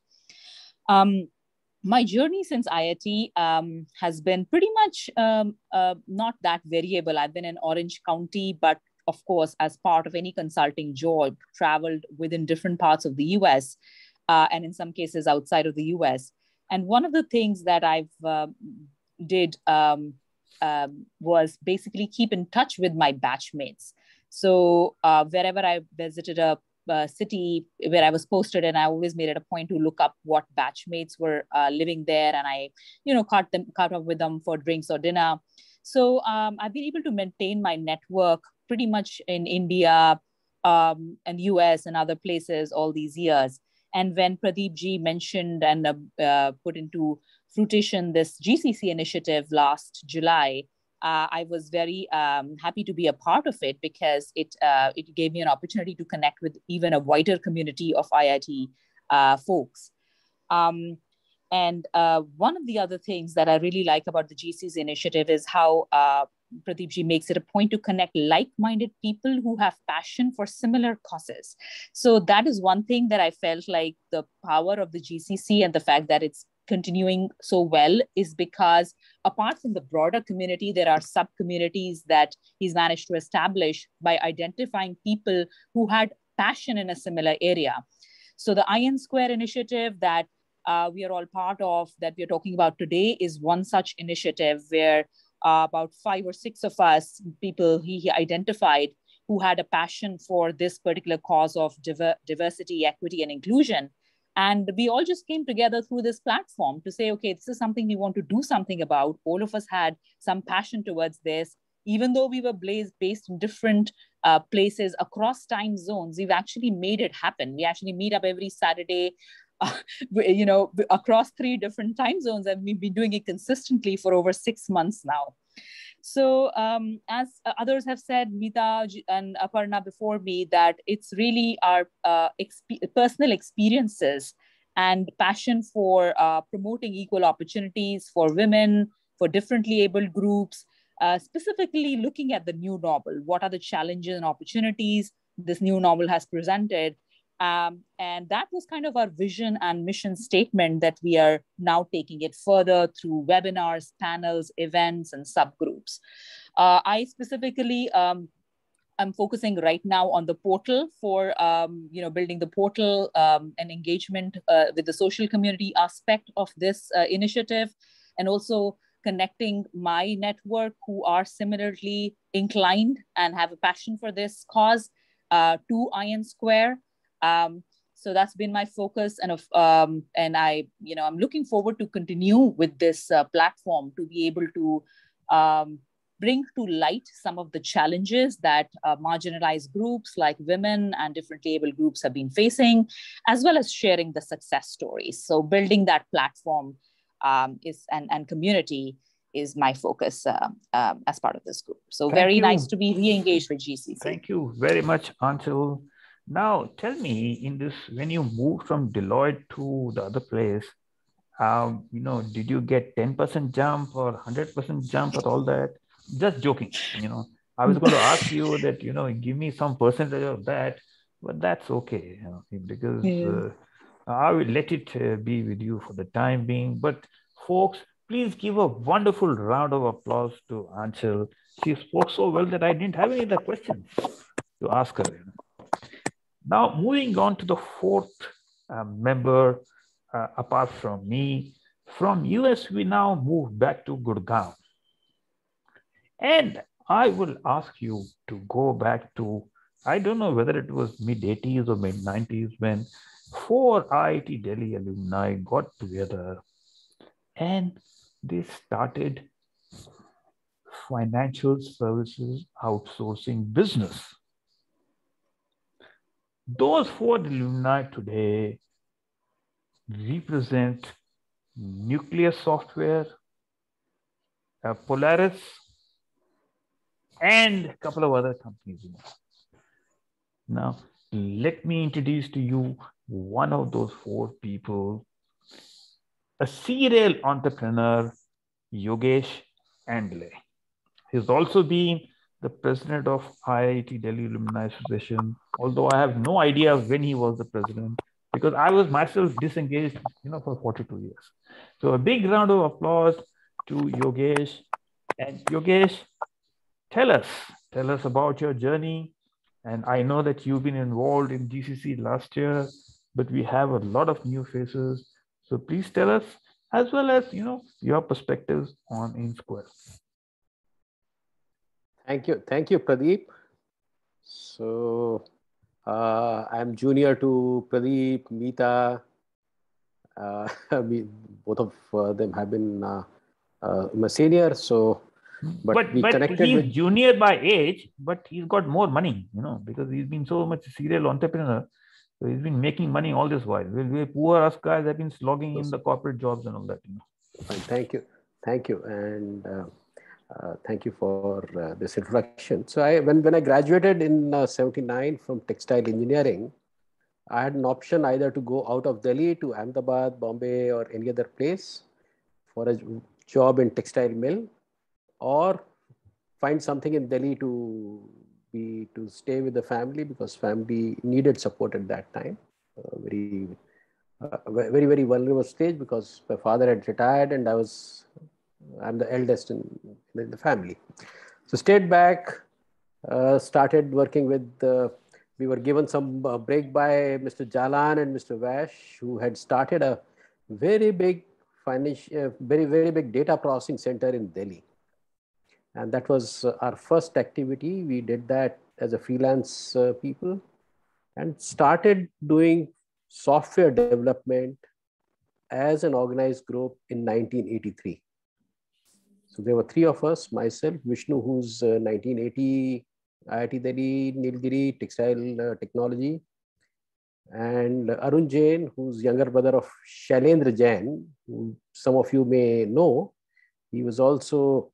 My journey since IIT has been pretty much not that variable. I've been in Orange County, but of course, as part of any consulting job, traveled within different parts of the US and in some cases outside of the US. And one of the things that I've did was basically keep in touch with my batchmates. So wherever I visited a city where I was posted, and I always made it a point to look up what batchmates were living there, and I, caught up with them for drinks or dinner. So I've been able to maintain my network pretty much in India and US and other places all these years. And when Pradeep ji mentioned and put into fruition this GCC initiative last July, I was very happy to be a part of it because it gave me an opportunity to connect with even a wider community of IIT folks. And one of the other things that I really like about the GCC initiative is how Pradeep ji makes it a point to connect like-minded people who have passion for similar causes. So that is one thing that I felt like the power of the GCC and the fact that it's continuing so well is because apart from the broader community, there are sub-communities that he's managed to establish by identifying people who had passion in a similar area. So the INSquare initiative that we are all part of, that we're talking about today, is one such initiative where about 5 or 6 of us, people he identified who had a passion for this particular cause of diversity, equity, and inclusion. And we all just came together through this platform to say, okay, this is something we want to do something about. All of us had some passion towards this. Even though we were based in different places across time zones, we've actually made it happen. We actually meet up every Saturday, across 3 different time zones, and we've been doing it consistently for over 6 months now. So as others have said, Mita and Aparna before me, that it's really our personal experiences and passion for promoting equal opportunities for women, for differently abled groups, specifically looking at the new normal. What are the challenges and opportunities this new normal has presented? And that was kind of our vision and mission statement that we are now taking it further through webinars, panels, events, and subgroups. I specifically am focusing right now on the portal for building the portal and engagement with the social community aspect of this initiative, and also connecting my network who are similarly inclined and have a passion for this cause to INSquare. So that's been my focus, and I'm looking forward to continue with this platform to be able to bring to light some of the challenges that marginalized groups like women and differently abled groups have been facing, as well as sharing the success stories. So building that platform and community is my focus as part of this group. So very nice to be re-engaged with GCC. Thank you very much, Aanchal. Now, tell me, when you moved from Deloitte to the other place, did you get 10% jump or 100% jump or all that? Just joking, I was going to ask you that, give me some percentage of that, but that's okay, because I will let it be with you for the time being. But folks, please give a wonderful round of applause to Aanchal. She spoke so well that I didn't have any other questions to ask her. Now, moving on to the 4th member, apart from me, from US, we now move back to Gurgaon. And I will ask you to go back to, I don't know whether it was mid-80s or mid-90s, when 4 IIT Delhi alumni got together and they started financial services outsourcing business. Those 4 alumni today represent Nucleus Software, Polaris, and a couple of other companies. Now, let me introduce to you one of those 4 people, a serial entrepreneur, Yogesh Andlay. He's also been the president of IIT Delhi Alumni Association, although I have no idea when he was the president because I was myself disengaged, for 42 years. So a big round of applause to Yogesh. And Yogesh, tell us about your journey. And I know that you've been involved in GCC last year, but we have a lot of new faces. So please tell us, as well as, your perspectives on INSquare. Thank you, Pradeep. So I'm junior to Pradeep, Mita. Both of them have been my senior. So, but we connected. He's junior by age, but he's got more money, because he's been so much serial entrepreneur. So he's been making money all this while. We poor us guys have been slogging in the corporate jobs and all that. Thank you, and thank you for this introduction. So when I graduated in '79 from textile engineering, I had an option either to go out of Delhi to Ahmedabad, Bombay, or any other place for a job in textile mill, or find something in Delhi to stay with the family, because family needed support at that time. Very vulnerable stage, because my father had retired and I'm the eldest in the family. So stayed back, started working with, we were given some break by Mr. Jalan and Mr. Vash, who had started a very big very big data processing center in Delhi. And that was our first activity. We did that as a freelance people, and started doing software development as an organized group in 1983. So there were three of us: myself, Vishnu, who's 1980 IIT Delhi, Nilgiri, textile technology, and Arun Jain, who's younger brother of Shailendra Jain, who some of you may know. He was also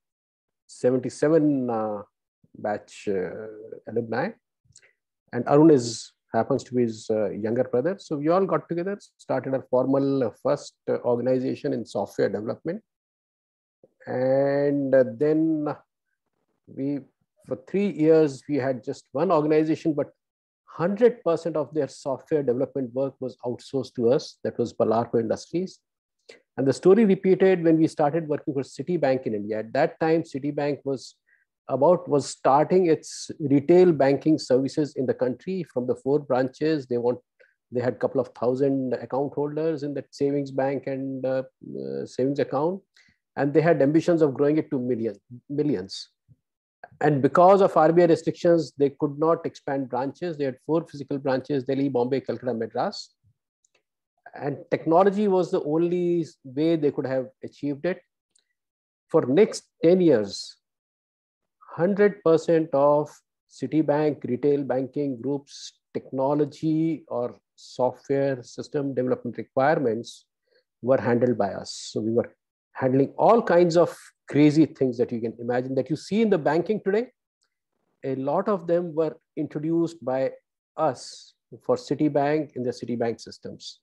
77 batch alumni, and Arun happens to be his younger brother. So we all got together, started a formal first organization in software development, and then for 3 years we had just one organization, but 100% of their software development work was outsourced to us. That was Balarko Industries. And the story repeated when we started working for Citibank in India. At that time, Citibank was starting its retail banking services in the country. From the 4 branches, they had a couple of thousand account holders in that savings bank and savings account, and they had ambitions of growing it to millions. And because of RBI restrictions, they could not expand branches. They had 4 physical branches: Delhi, Bombay, Calcutta, Madras. And technology was the only way they could have achieved it. For next 10 years, 100% of Citibank retail banking group's technology or software system development requirements were handled by us. So we were handling all kinds of crazy things that you can imagine that you see in the banking today. A lot of them were introduced by us for Citibank in the Citibank systems.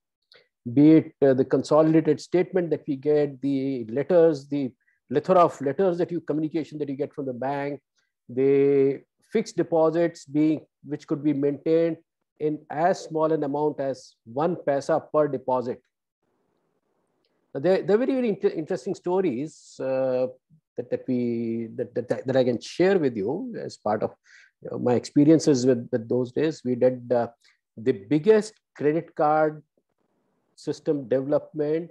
Be it the consolidated statement that we get, the letters, the plethora of letters communication that you get from the bank, the fixed deposits which could be maintained in as small an amount as 1 paisa per deposit. They're very interesting stories that I can share with you as part of my experiences with those days. We did the biggest credit card system development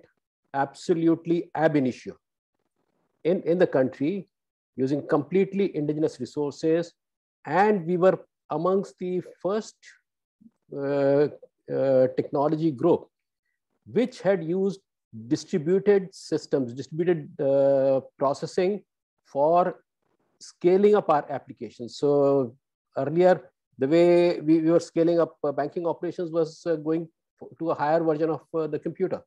absolutely ab initio in the country, using completely indigenous resources. And we were amongst the first technology group which had used distributed systems, distributed processing for scaling up our applications. So earlier, the way we were scaling up banking operations was going to a higher version of the computer,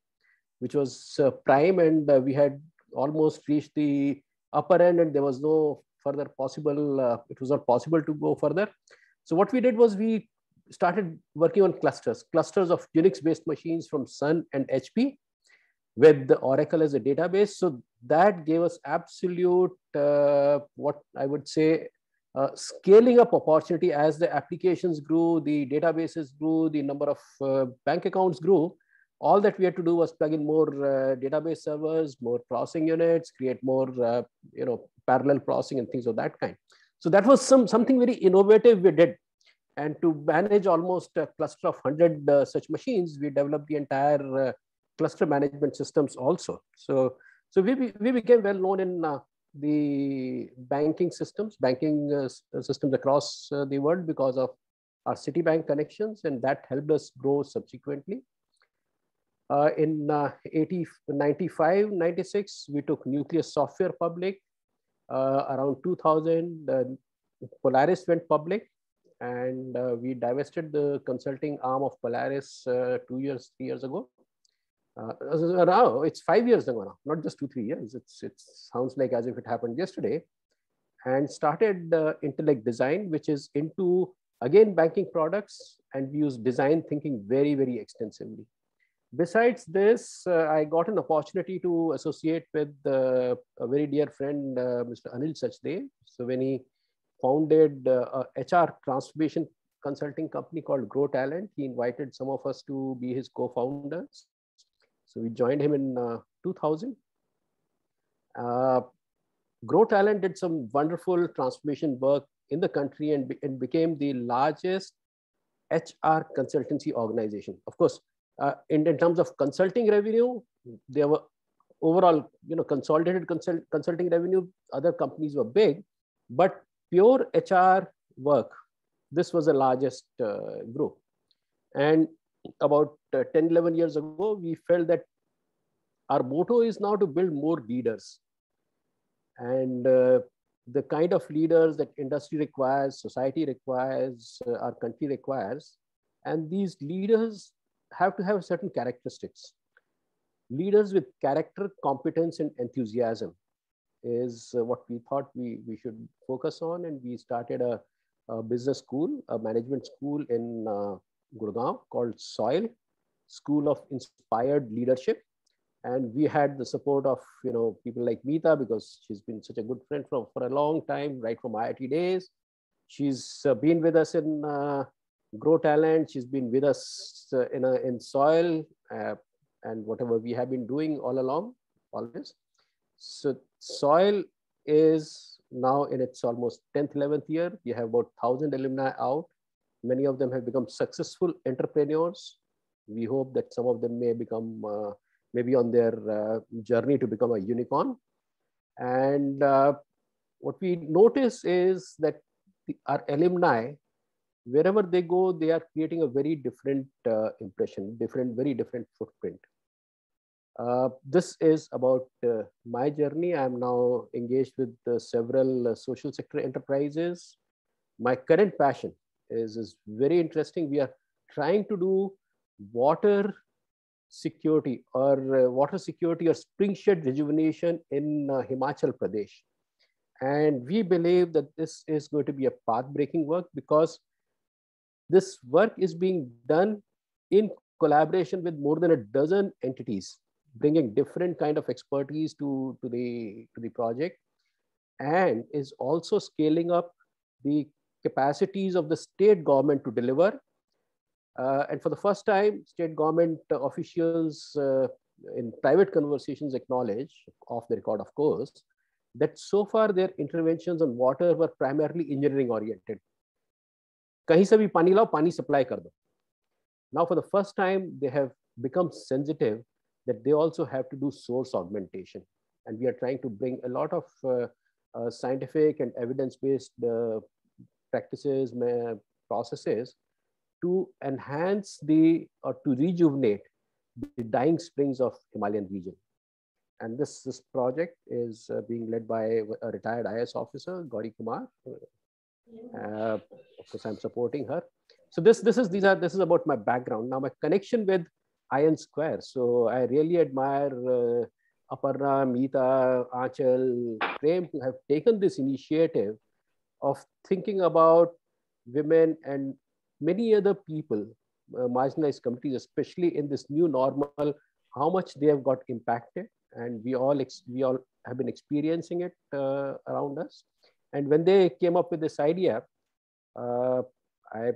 which was prime, and we had almost reached the upper end, and there was no further possible, it was not possible to go further. So what we did was we started working on clusters of Unix-based machines from Sun and HP with the Oracle as a database. So that gave us absolute, what I would say, scaling up opportunity. As the applications grew, the databases grew, the number of bank accounts grew. All that we had to do was plug in more database servers, more processing units, create more parallel processing and things of that kind. So that was something very innovative we did. And to manage almost a cluster of 100 such machines, we developed the entire cluster management systems also. So we became well known in the banking systems across the world because of our Citibank connections, and that helped us grow subsequently. In 95, 96, we took Nucleus Software public. Around 2000, Polaris went public, and we divested the consulting arm of Polaris 3 years ago. Now it's 5 years ago now, not just 2-3 years. It sounds like as if it happened yesterday, and started Intellect Design, which is into, again, banking products, and we use design thinking very, very extensively. Besides this, I got an opportunity to associate with a very dear friend, Mr. Anil Sachdev. So when he founded a HR transformation consulting company called Grow Talent, he invited some of us to be his co-founders. So we joined him in 2000. Grow Talent did some wonderful transformation work in the country and became the largest HR consultancy organization. Of course, in terms of consulting revenue, there were overall, consolidated consulting revenue. Other companies were big, but pure HR work, this was the largest group. And about 10, 11 years ago, we felt that our motto is now to build more leaders. And the kind of leaders that industry requires, society requires, our country requires. And these leaders have to have certain characteristics. Leaders with character, competence, and enthusiasm is what we thought we should focus on. And we started a business school, a management school in Gurgaon called SOIL, School of Inspired Leadership. And we had the support of people like Mita, because she's been such a good friend for a long time, right from IIT days. She's been with us in Grow Talent. She's been with us in SOIL and whatever we have been doing all along, always. So SOIL is now in its almost 10th, 11th year. We have about 1,000 alumni out. Many of them have become successful entrepreneurs. We hope that some of them may become, maybe on their journey to become a unicorn. And what we notice is that our alumni, wherever they go, they are creating a very different impression, very different footprint. This is about my journey. I am now engaged with several social sector enterprises. My current passion is very interesting. We are trying to do water security or spring shed rejuvenation in Himachal Pradesh. And we believe that this is going to be a path-breaking work, because this work is being done in collaboration with more than a dozen entities, bringing different kind of expertise to the project, and is also scaling up the capacities of the state government to deliver. And for the first time, state government officials in private conversations acknowledge, off the record of course, that so far their interventions on water were primarily engineering oriented. Kahin se bhi pani lao, pani supply kar do. Now for the first time, they have become sensitive that they also have to do source augmentation. And we are trying to bring a lot of scientific and evidence-based practices, processes to enhance or to rejuvenate the dying springs of Himalayan region. And this project is being led by a retired IAS officer, Gauri Kumar. Of course, I'm supporting her. So this is about my background. Now my connection with INSquare. So I really admire Aparna, Mita, Aanchal, Prem to have taken this initiative of thinking about women and many other people, marginalized communities, especially in this new normal, how much they have got impacted and we all have been experiencing it around us. And when they came up with this idea, I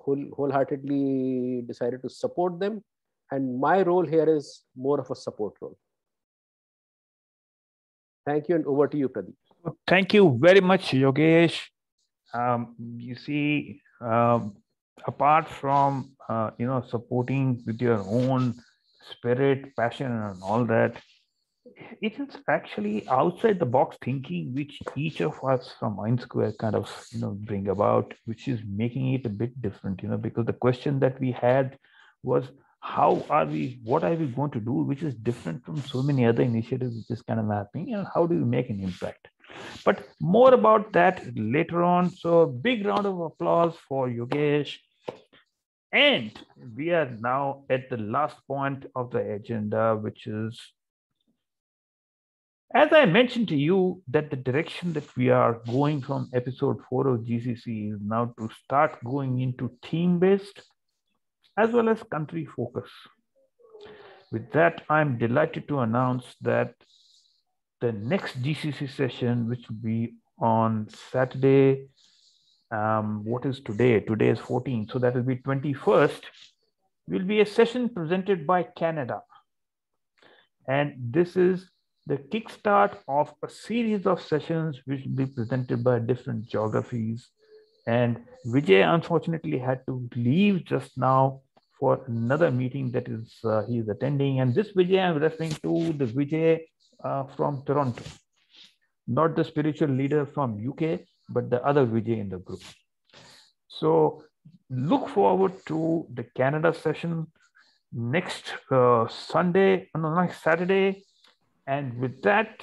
wholeheartedly decided to support them. And my role here is more of a support role. Thank you, and over to you, Pradeep. Thank you very much, Yogesh. You see, apart from supporting with your own spirit, passion, and all that, it is actually outside the box thinking which each of us from INSquare kind of bring about, which is making it a bit different. Because the question that we had was, what are we going to do which is different from so many other initiatives which is kind of happening, and how do we make an impact? But more about that later on. So a big round of applause for Yogesh. And we are now at the last point of the agenda, which is, as I mentioned to you, that the direction that we are going from episode 4 of GCC is now to start going into theme-based as well as country focus. With that, I'm delighted to announce that the next GCC session, which will be on Saturday, what is today? Today is 14th, so that will be 21st, will be a session presented by Canada. And this is the kickstart of a series of sessions which will be presented by different geographies. And Vijay unfortunately had to leave just now for another meeting that is he is attending. And this Vijay I'm referring to the Vijay from Toronto, not the spiritual leader from UK, but the other Vijay in the group. So look forward to the Canada session next Saturday. And with that,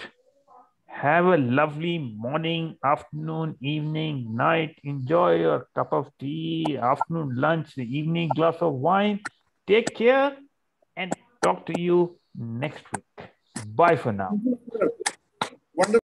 have a lovely morning, afternoon, evening, night. Enjoy your cup of tea, afternoon lunch, the evening glass of wine. Take care and talk to you next week. Bye for now. Wonderful.